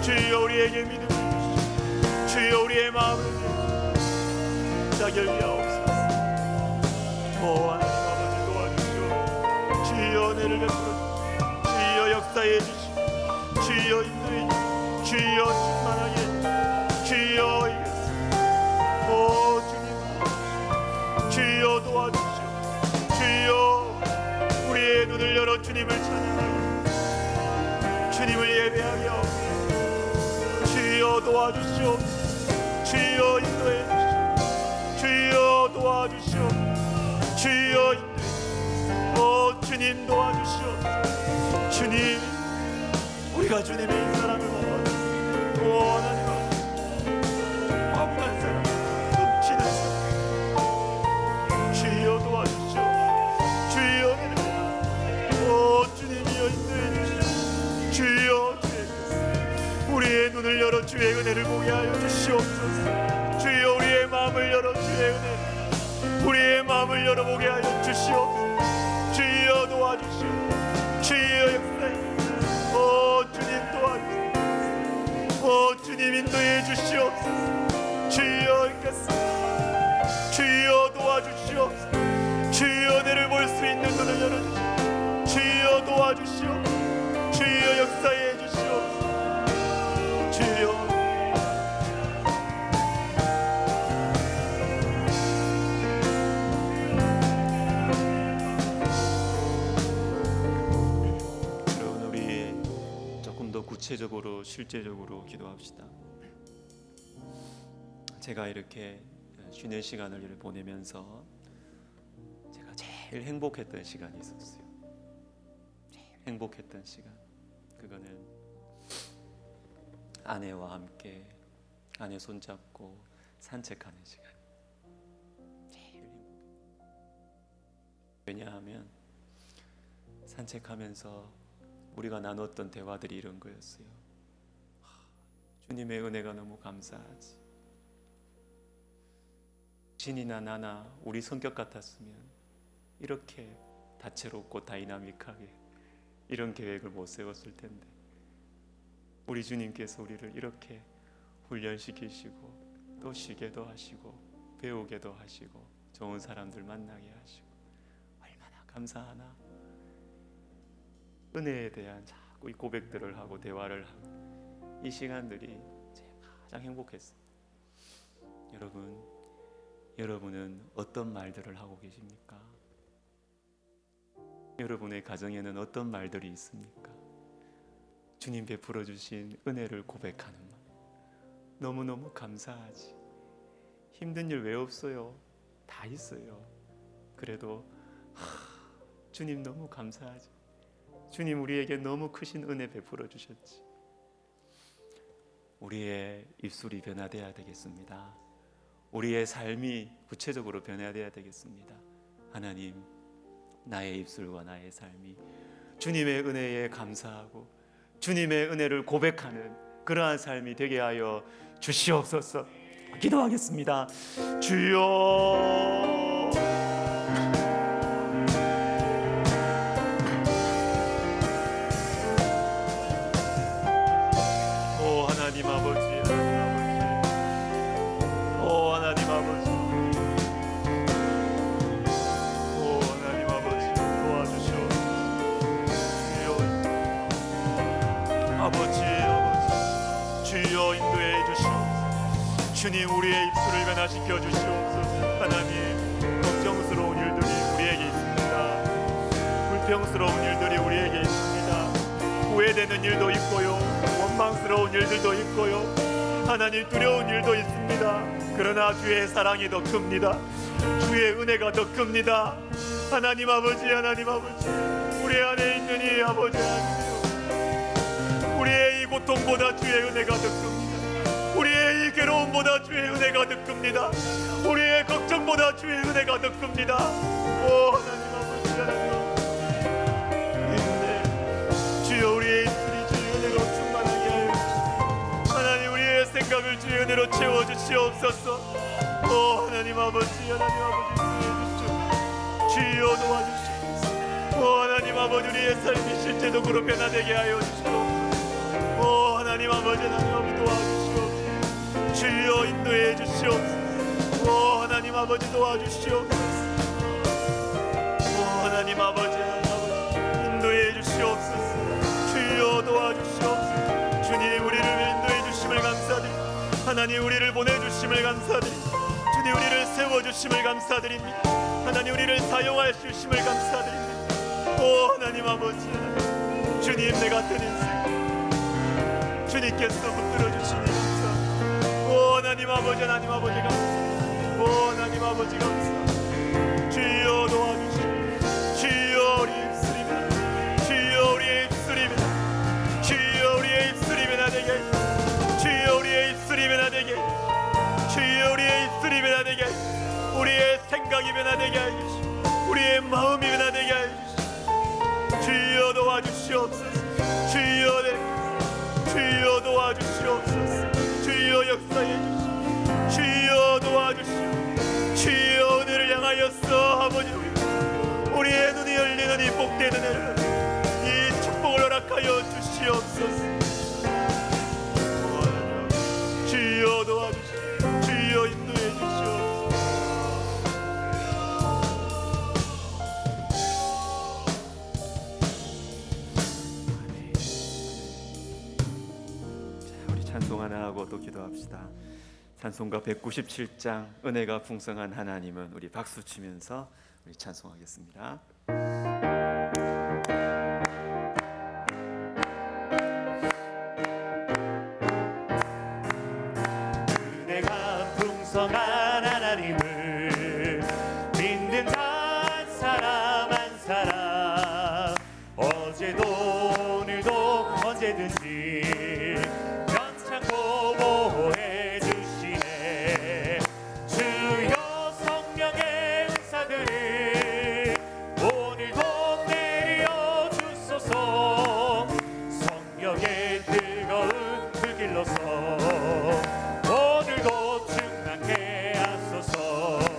주여 우리에게 믿음을 주시고 주여 우리의 마음을 자결하옵소서. 오 하나님 아버지 도와주시오. 주여 은혜를 베풀어 주여 역사해 주시고 주여 인도해 주시고 주여 충만하게 해주시고 주여 이겼습니다. 오 주님 주여 도와주시오. 주여 우리의 눈을 열어 주님을 찬양하고 주님을 예배하게 하옵소서. 주여 도와주시오. 주여 인도해 주시오. 주여 도와주시오. 주여 인도해 주시오. 오 주님 도와주시오. 주님 우리가 주님의 사랑을 받아 오 하나님 과분한 사랑, 넘치는 사랑 주여 도와주시오. 주여 은혜를 오 주님이여 인도해 주시오. 주여 주의 우리의 눈을 열어 주의 은혜를 보게 하여 주시옵소서. 주여 우리의 마음을 열어 주의 은혜를 우리의 마음을 열어보게 하여 주시옵소서. 주여 도와주시오. 주여 역사해 오 주님 도와주시오. 오 주님 인도해 주시옵소서. 주여 있겠습니다. 주여 도와주시옵소서. 주여 은혜를 볼 수 있는 눈을 열어주시오. 주여 도와주시오. 주여 역사해 주시옵소서. 주여 구체적으로 실제적으로 기도합시다. 제가 이렇게 쉬는 시간을 보내면서 제가 제일 행복했던 시간이 있었어요. 제일 행복했던 시간, 그거는 아내와 함께 아내 손잡고 산책하는 시간. 제일 행복했어요. 왜냐하면 산책하면서 우리가 나눴던 대화들이 이런 거였어요. 주님의 은혜가 너무 감사하지. 진이나 나나 우리 성격 같았으면 이렇게 다채롭고 다이나믹하게 이런 계획을 못 세웠을 텐데 우리 주님께서 우리를 이렇게 훈련시키시고 또 쉬게도 하시고 배우게도 하시고 좋은 사람들 만나게 하시고 얼마나 감사하나. 은혜에 대한 자꾸 이 고백들을 하고 대화를 하고 이 시간들이 제가 가장 행복했어요. 여러분은 어떤 말들을 하고 계십니까? 여러분의 가정에는 어떤 말들이 있습니까? 주님 베풀어 주신 은혜를 고백하는 말, 너무너무 감사하지. 힘든 일 왜 없어요? 다 있어요. 그래도 주님 너무 감사하지. 주님 우리에게 너무 크신 은혜 베풀어 주셨지. 우리의 입술이 변화되어야 되겠습니다. 우리의 삶이 구체적으로 변화되어야 되겠습니다. 하나님, 나의 입술과 나의 삶이 주님의 은혜에 감사하고 주님의 은혜를 고백하는 그러한 삶이 되게 하여 주시옵소서. 기도하겠습니다. 주여, 하나님 아버지, 하나님 아버지, 하나님 아버지, 도와주시옵소서. 주여, 주여 인도해 주시옵소서. 주님 우리의 입술을 변화시켜 주시옵소서. 하나님, 걱정스러운 일들이 우리에게 있습니다. 불평스러운 일들이 우리에게 있습니다. 후회되는 일도 있고요, 원망스러운 일들도 있고요, 하나님 두려운 일도 있습니다. 그러나 주의 사랑이 더 큽니다. 주의 은혜가 더 큽니다. 하나님 아버지, 하나님 아버지, 우리 안에 있는 이 아버지 하나님, 우리의 이 고통보다 주의 은혜가 더 큽니다. 우리의 이 괴로움보다 주의 은혜가 더 큽니다. 우리의 걱정보다 주의 은혜가 더 큽니다. 오 하나님 아버지, 하나님 아버지, 주여 우리의 입술이 주의 은혜로 충만하게 하여 주시옵소서. 하나님 우리의 생각을 주의 은혜로 채워주시옵소서. 오 하나님 아버지, 하나님 아버지, 주여 도와주시옵소서. 오 하나님 아버지, 우리의 삶이 실제적으로 변화되게 하여 주시옵소서. 오 하나님 아버지, 하나님 아버지 도와주시옵소서. 주여 인도해 주시옵소서. 오 하나님 아버지 도와주시옵소서. 오 하나님 아버지, 하나님 아버지 인도해 주시옵소서. 주여 도와주시옵소서. 주님 우리를 인도해 주심을 감사드립니다. 하나님 우리를 보내주심을 감사드립니다. 주님 우리를 세워주심을 감사드립니다. 하나님 우리를 사용할 주심을 감사드립니다. 오 하나님 아버지, 하나님, 주님 내 같은 인생 주님께서 붙들어 주시니 감사합니다. 오 하나님 아버지, 하나님 아버지 감사합니다. 오 하나님 아버지 감사합니다. 주여 도와주시옵소서. 주여 우리 입술입니다. 주여 우리의 입술입니다. 주여 우리의 입술이 변화되게, 주여 우리의 입술이 변화되게, 주여 우리의 입술이 변화되게, 우리의 생각이 변화되게 하시고 우리의 마음이 변화되게 하시고 주여 도와주시옵소서. 주여 주여 도와주시옵소서. 주여 역사해 주시옵소서. 주여 도와주시옵소서. 주여 은혜를 향하여서 아버지 우리의 눈이 열리는 이 복된 은혜를, 이 축복을 허락하여 주시옵소서. 주여 도와주시옵소서. 주여 인도해 주시옵소서. 자, 우리 찬송 하나 하고 또 기도합시다. 찬송가 197장 은혜가 풍성한 하나님은, 우리 박수 치면서 우리 찬송하겠습니다. 은혜가 풍성한 하나님을 믿는 한 사람 한 사람, 어제도 오늘도 언제든지 변창고 보호해 주시네. 주여 성령의 은사들을 오늘도 내려 주소서. 성령의 뜨거운 불길로서 오늘도 충만케 하소서.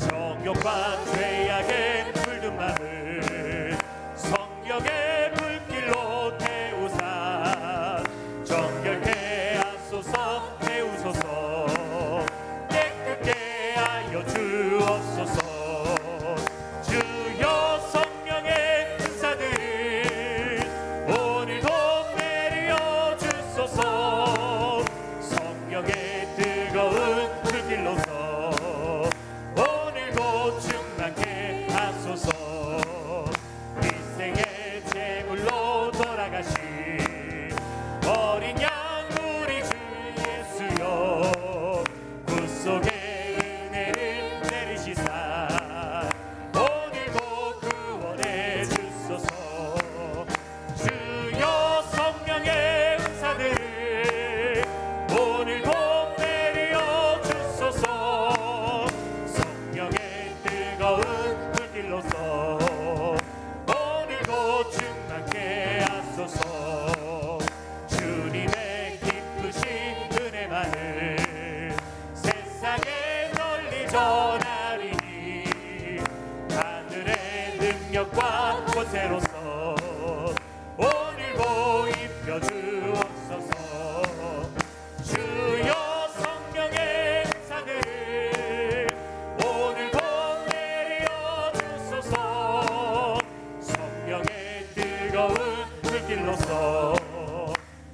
정욕과 죄악의 물든 마음을 성령의 불길로 태우사 정결케 하소서. 태우소서. 깨끗게 하여 주옵소서. 주여 성령의 은사들을 오늘도 내려 주소서. 성령의 뜨거운 불길로서 오늘도 충만케 하소서. 일생의 제물로 돌아가신 어린 양 우리 주 예수여, 구속의 은혜를 내리시사 뜨거운 불길로서 오늘도 충만케 하소서. 주님의 기쁘신 은혜만을 세상에 널리 전하리니 하늘의 능력과 권세로서 오늘도 입혀주옵소서. 주여 성령의 은사를 오늘도 내려 주소서. 성령의 뜨거운 불길로서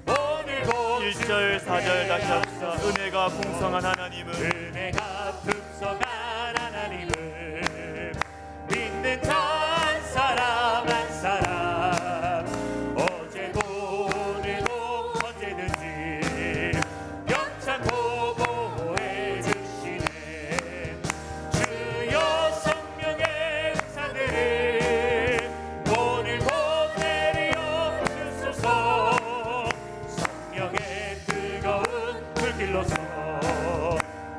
오늘도 1절 4절 다시 합시다. 은혜가 풍성한 하나님은 은혜가 풍성한 하나님을 믿는 자 한 사람 한 사람 어제도 오늘도 언제든지 영창고 보호해 주시네. 주여 성령의 은사를 오늘도 내려 주소서. 성령의 뜨거운 불길로서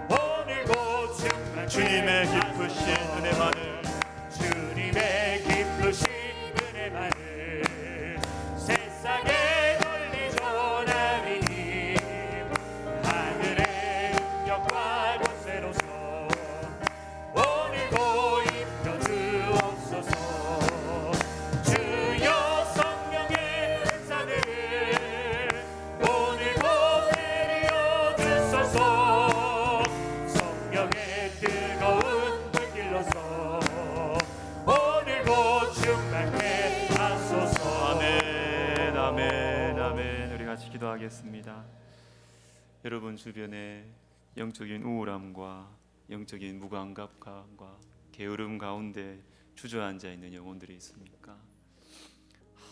오늘도 충만케 주님의 기쁘신 은혜만을 주님의 기쁘신 은혜만을 세상에 널리 전하리니 하늘의 능력과 권세로서 오늘도 입혀주옵소서. 주여 성령의 은사를 오늘도 내려 주소서. 성령의 뜨거운 불길로서 오늘도 충만케 하소서. 아멘 아멘 아멘. 우리 같이 기도하겠습니다. 여러분 주변에 영적인 우울함과 영적인 무감각함과 게으름 가운데 주저앉아 있는 영혼들이 있습니까?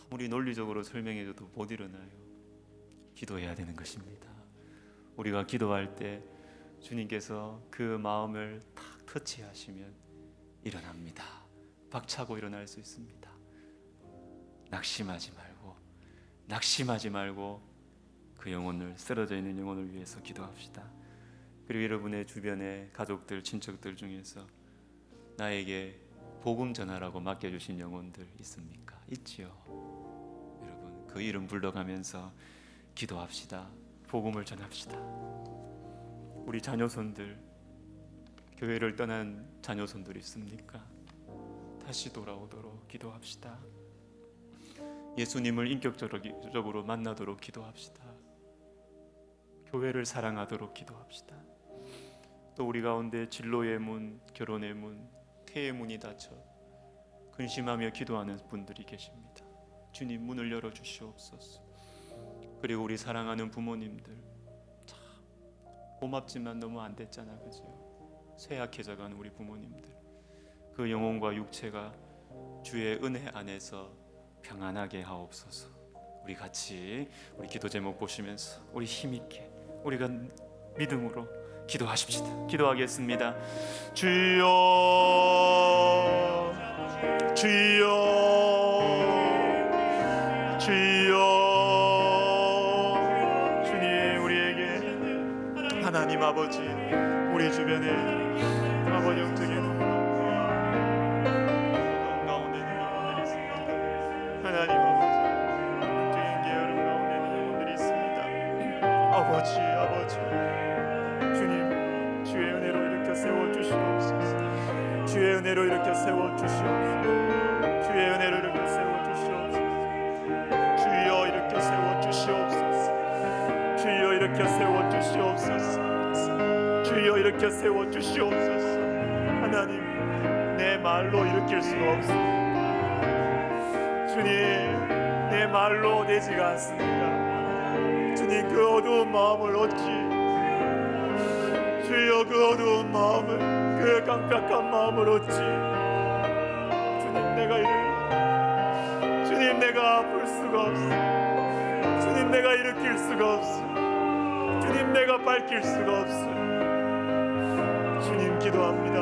아무리 논리적으로 설명해줘도 못 일어나요. 기도해야 되는 것입니다. 우리가 기도할 때 주님께서 그 마음을 탁 터치하시면 일어납니다. 박차고 일어날 수 있습니다. 낙심하지 말고 그 영혼을, 쓰러져 있는 영혼을 위해서 기도합시다. 그리고 여러분의 주변의 가족들, 친척들 중에서 나에게 복음 전하라고 맡겨주신 영혼들 있습니까? 있지요. 여러분 그 이름 불러가면서 기도합시다. 복음을 전합시다. 우리 자녀손들, 교회를 떠난 자녀손들 있습니까? 다시 돌아오도록 기도합시다. 예수님을 인격적으로 만나도록 기도합시다. 교회를 사랑하도록 기도합시다. 또 우리 가운데 진로의 문, 결혼의 문, 태의 문이 닫혀 근심하며 기도하는 분들이 계십니다. 주님 문을 열어주시옵소서. 그리고 우리 사랑하는 부모님들, 참 고맙지만 너무 안 됐잖아, 그죠? 쇠약해져가는 우리 부모님들, 그 영혼과 육체가 주의 은혜 안에서 평안하게 하옵소서. 우리 같이 우리 기도 제목 보시면서 우리 힘있게 우리가 믿음으로 기도하십시다. 기도하겠습니다. 주여 주여 주여. 주님 우리에게 하나님 아버지 우리 주변에 아버지 영적인 가운데 있는 영혼들이 있습니다. 하나님 아버지 영적인 게으름 가운데 있는 영혼들이 있습니다. 아버지 주님 주의 은혜로 일으켜 세워주시옵소서. 주의 은혜로 일으켜 세워주시옵소서. 주의 은혜로 일으켜 세워주시옵소서. 주여 일으켜 세워주시옵소서. 주여 일으켜 세워주시옵소서. 주여 일으켜 세워주시옵소서. 하나님 내 말로 일으킬 수가 없습니다. 주님 내 말로 되지가 않습니다. 주님 그 어두운 마음을 어찌 주여 그 어두운 마음을 그 깜깜한 마음을 어찌 주님 내가 아플 수가 없어. 주님 내가 일으킬 수가 없어. 주님 내가 밝힐 수가 없어. 주님 기도합니다.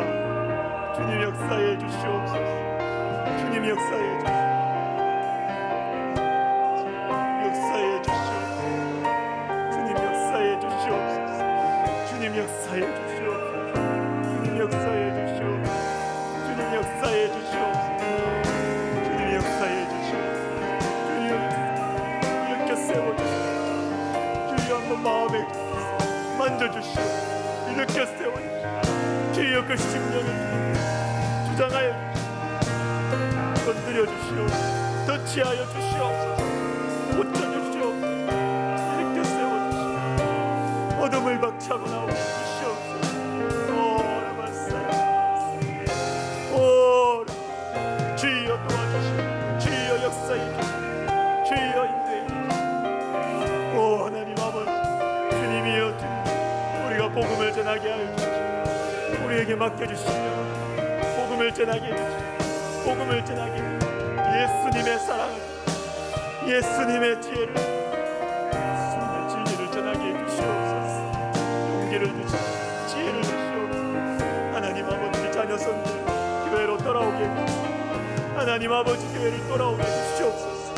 주님 역사해 주시옵소서. 주님 역사해 주시옵소서. 역사해 주시옵소서. 주님 역사해 주시옵소서. 주님 역사해 주시옵소서. 주님 역사해 주시옵소서. 주님 던져주시오. 일으켜 세워주시오. 주여 그 심령을 주장하여 주시오. 건드려 주시오. 터치하여 주시옵소서. 고쳐 주시옵소서. 일으켜 세워주시오. 어둠을 박차고 나오게 주시옵소서. 오 주여 도와주시오. 주여 역사해 주시오. 주여 인도해 주시오. 오 하나님 아버지, 주님이여 주님, 우리가 복음을 전하게 하여 주시오. 우리에게 맡겨주시며 복음을 전하게 해주시오. 복음을 전하게 해주시오. 예수님의 사랑을, 예수님의 지혜를, 예수님의 진리를 전하게 해주시옵소서. 용기를 주시오. 지혜를 주시옵소서. 하나님 아버지, 자녀선들 교회로 돌아오게 해주시오. 하나님 아버지, 교회를 돌아오게 해주시옵소서.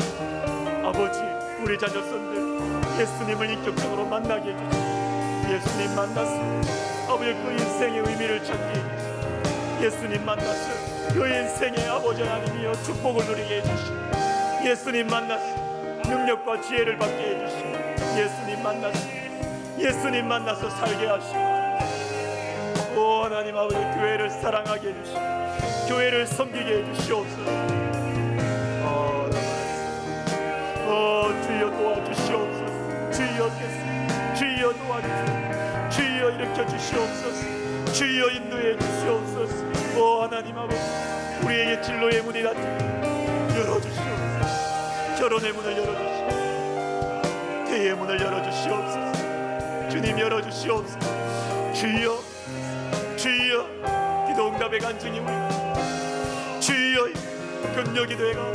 아버지, 우리 자녀선들 예수님을 인격적으로 만나게 해주시오. 예수님 만났을 아버지 그 인생의 의미를 찾게 해주시오. 예수님 만났을 그 인생의 아버지 하나님이여 축복을 누리게 해주시오. 예수님 만났을 능력과 지혜를 받게 해주시오. 예수님 만나서 살게 하시오. 오 하나님 아버지, 교회를 사랑하게 해주시오. 교회를 섬기게 해주시옵소서. 주여 도와주시옵소서. 주여 도와주시옵소서. 주여 일으켜 주시옵소서. 주여 인도해 주시옵소서. 오 하나님 아버지, 우리에게 진로의 문이 닫혀 열어주시옵소서. 결혼의 문을 열어주시옵소서. 대의 문을 열어주시옵소서. 주님 열어주시옵소서. 주여 기도 응답의 간증이 우리가 주여 금요기도회가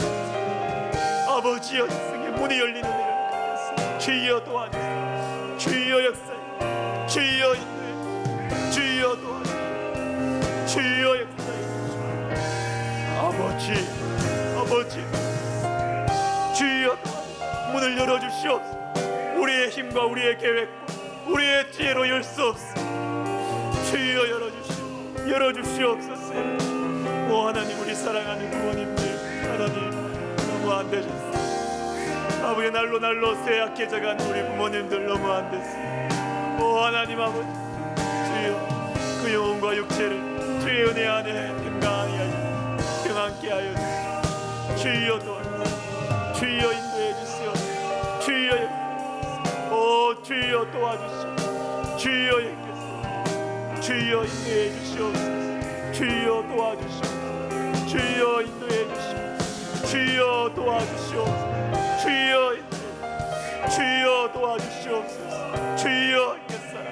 아버지여 인생의 문이 열리는 일을 주여 도와주시옵소서. 주여 역사해 주여 인도해 주여 도와주시옵소서. 주여 역사해 주시옵소서. 아버지 주여 문을 열어주시옵소서. 우리의 힘과 우리의 계획과 우리의 지혜로 열 수 없어. 주여 열어주시옵소서. 오 하나님, 우리 사랑하는 부모님들 하나님 너무 안 되셨어. 아버지, 날로 쇠약해져간 우리 부모님들 너무 안 됐어. 오 하나님 아버지, 주여 그 영혼과 육체를 주의 은혜 안에 평안케 하여 주시옵소서. 주여 도와주시옵소서. 주여 인도해 주시옵소서. 주여 도와주시옵소서. 주여 인도해 주시옵소서. 주여 도와주시옵소서. 주여 인도해 주시옵소서. 주여 도와주시옵소서. 주여 도와주시옵소서. 주여 옛사람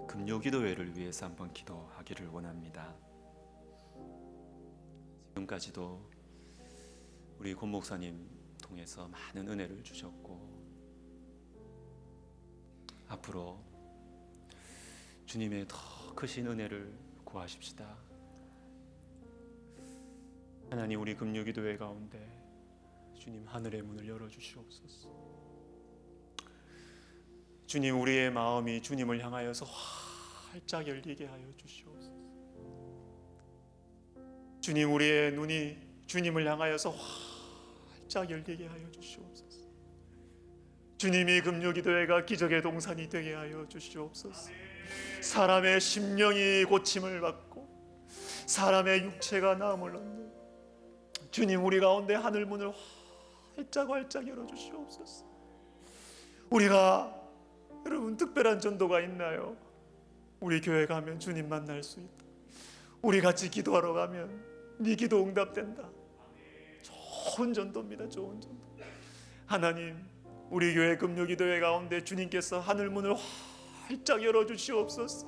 금요기도회를 위해서 한번 기도하기를 원합니다. 지금까지도 우리 권 목사님 통해서 많은 은혜를 주셨고 앞으로 주님의 더 크신 은혜를 구하십시다. 하나님, 우리 금요기도회 가운데 주님 하늘의 문을 열어주시옵소서. 주님, 우리의 마음이 주님을 향하여서 활짝 열리게 하여 주시옵소서. 주님, 우리의 눈이 주님을 향하여서 활짝 열리게 하여 주시옵소서. 주님이 금요기도회가 기적의 동산이 되게 하여 주시옵소서. 사람의 심령이 고침을 받고 사람의 육체가 나음을 얻는 주님, 우리 가운데 하늘 문을 활짝 열어주시옵소서. 우리가 여러분 특별한 전도가 있나요? 우리 교회 가면 주님 만날 수 있다. 우리 같이 기도하러 가면 네 기도 응답된다. 좋은 전도입니다. 좋은 전도. 하나님, 우리 교회 금요기도회 가운데 주님께서 하늘문을 활짝 열어주시옵소서.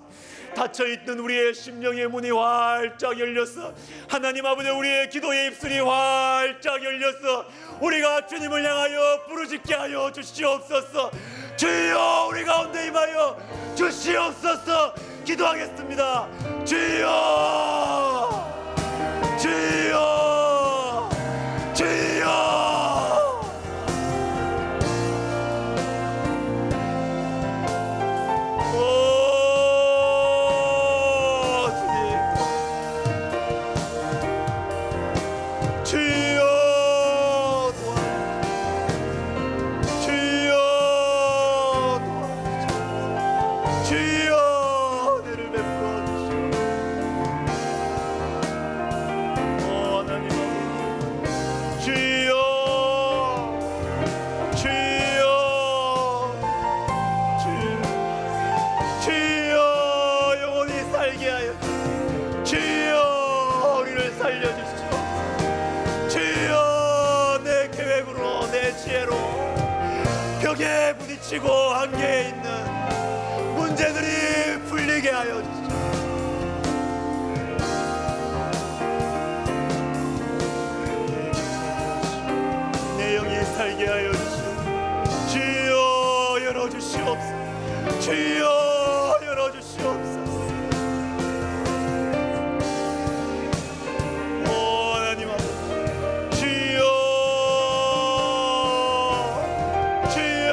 닫혀있던 우리의 심령의 문이 활짝 열려서 하나님 아버지, 우리의 기도의 입술이 활짝 열려서 우리가 주님을 향하여 부르짖게 하여 주시옵소서. 주여, 우리 가운데 임하여 주시옵소서. 기도하겠습니다. 주여, 주여, 주여. 오 살려주시옵소서. 주여, 내 계획으로 내 지혜로 벽에 부딪히고 한계에 있는 문제들이 풀리게 하여 주시옵소서. 내 영이 살게 하여 주시옵소서. 주여, 열어주시옵소서. 주여, 열어주시옵소서. 오 하나님 아버지, 주여, 주여,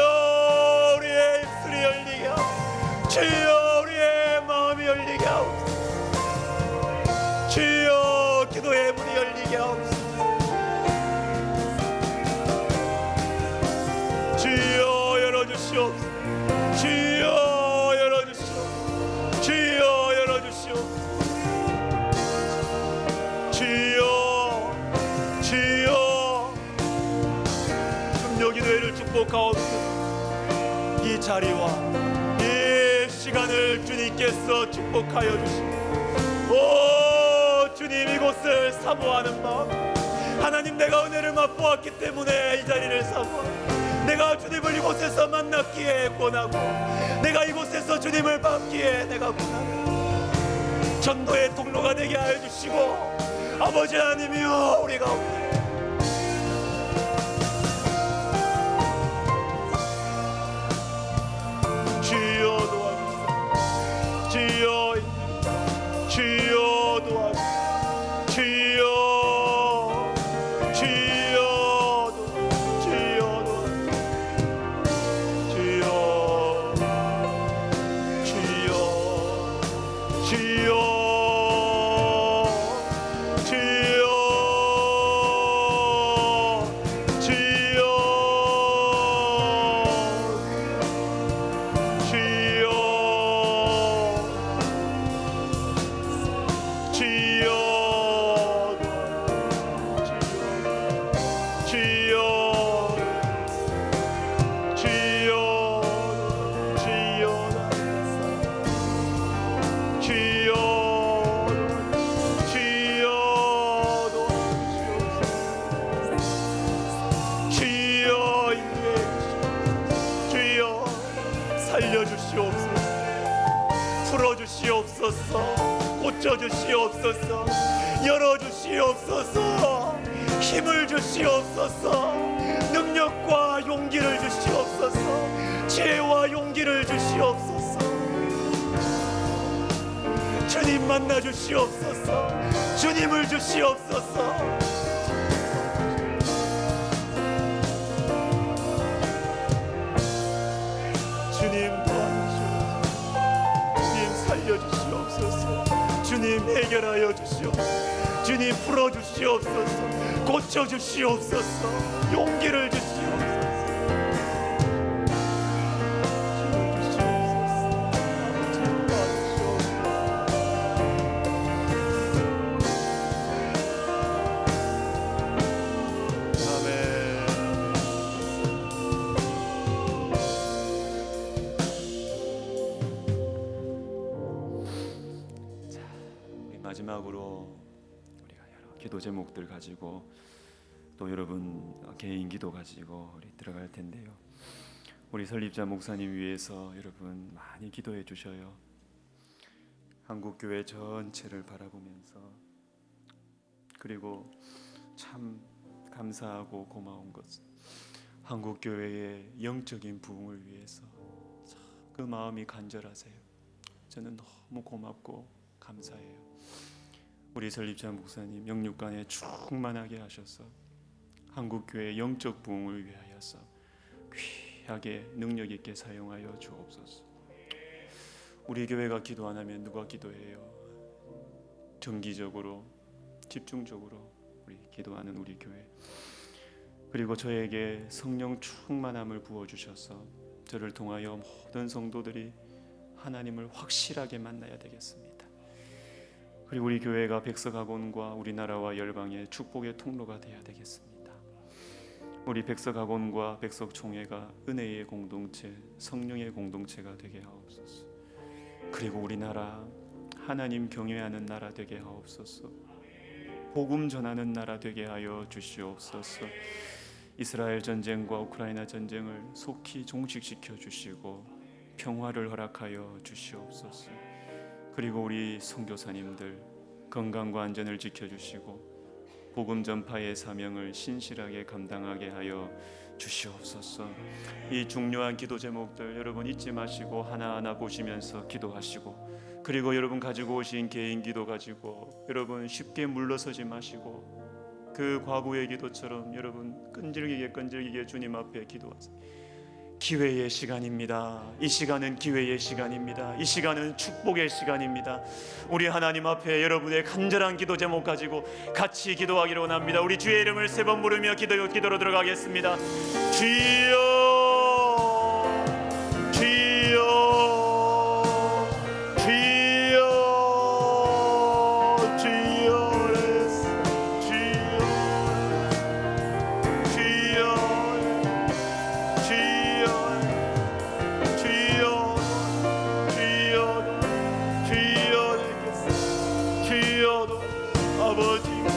우리의 입술이 열리게 하옵소서. 주여, 우리의 마음이 열리게 하옵소서. 주여, 기도의 문이 열리게 하옵소서. 주여, 열어주시옵소서. 주여, 열어주시옵소서. 주여, 열어주시옵소서. 주여, 주여, 금요기도회를 축복하옵소서. 이 자리와 이 시간을 주님께서 축복하여 주시고, 오 주님, 이곳을 사모하는 마음, 하나님, 내가 은혜를 맛보았기 때문에 이 자리를 사모하고, 내가 주님을 이곳에서 만났기에 권하고, 내가 이곳에서 주님을 밟기에 내가 권하고, 전도의 통로가 되게 하여 주시고, 아버지 하나님이여, 우리 가운데 주여 도와주시옵소서. 주여, 주여 도와주시옵소서. 주여, 주여, 주여 도와주시옵소서. 주여, 주여, 주여, 살려주시옵소서. 풀어주시옵소서. 고쳐주시옵소서. 열어주시옵소서. 힘을 주시옵소서. 능력과 용기를 주시옵소서. 지혜와 용기를 주시옵소서. 주님 만나 주시옵소서. 주님을 주시옵소서. 주님 도와주시옵소서. 주님 살려주시옵소서. 주님 해결하여 주시옵소서. 주님 풀어주시옵소서. 고쳐주시옵소서. 용기를 주시옵소서. 마지막으로 우리가 여러 기도 제목들 가지고 또 여러분 개인 기도 가지고 우리 들어갈 텐데요. 우리 설립자 목사님 위해서 여러분 많이 기도해 주셔요. 한국 교회 전체를 바라보면서, 그리고 참 감사하고 고마운 것은 한국 교회의 영적인 부흥을 위해서 참 그 마음이 간절하세요. 저는 너무 고맙고 감사해요. 우리 설립자 목사님 영육간에 충만하게 하셔서 한국교회 영적 부흥을 위하여서 귀하게 능력 있게 사용하여 주옵소서. 우리 교회가 기도 안 하면 누가 기도해요? 정기적으로 집중적으로 우리 기도하는 우리 교회, 그리고 저에게 성령 충만함을 부어주셔서 저를 통하여 모든 성도들이 하나님을 확실하게 만나야 되겠습니다. 그리고 우리 교회가 백석학원과 우리나라와 열방의 축복의 통로가 되어야 되겠습니다. 우리 백석학원과 백석총회가 은혜의 공동체, 성령의 공동체가 되게 하옵소서. 그리고 우리나라 하나님 경외하는 나라 되게 하옵소서. 복음 전하는 나라 되게 하여 주시옵소서. 이스라엘 전쟁과 우크라이나 전쟁을 속히 종식시켜 주시고 평화를 허락하여 주시옵소서. 그리고 우리 선교사님들 건강과 안전을 지켜주시고 복음 전파의 사명을 신실하게 감당하게 하여 주시옵소서. 이 중요한 기도 제목들 여러분 잊지 마시고 하나하나 보시면서 기도하시고, 그리고 여러분 가지고 오신 개인 기도 가지고 여러분 쉽게 물러서지 마시고 그 과거의 기도처럼 여러분 끈질기게 주님 앞에 기도하세요. 기회의 시간입니다. 이 시간은 기회의 시간입니다. 이 시간은 축복의 시간입니다. 우리 하나님 앞에 여러분의 간절한 기도 제목 가지고 같이 기도하기로 원합니다. 우리 주의 이름을 3번 부르며 기도로 들어가겠습니다. 주여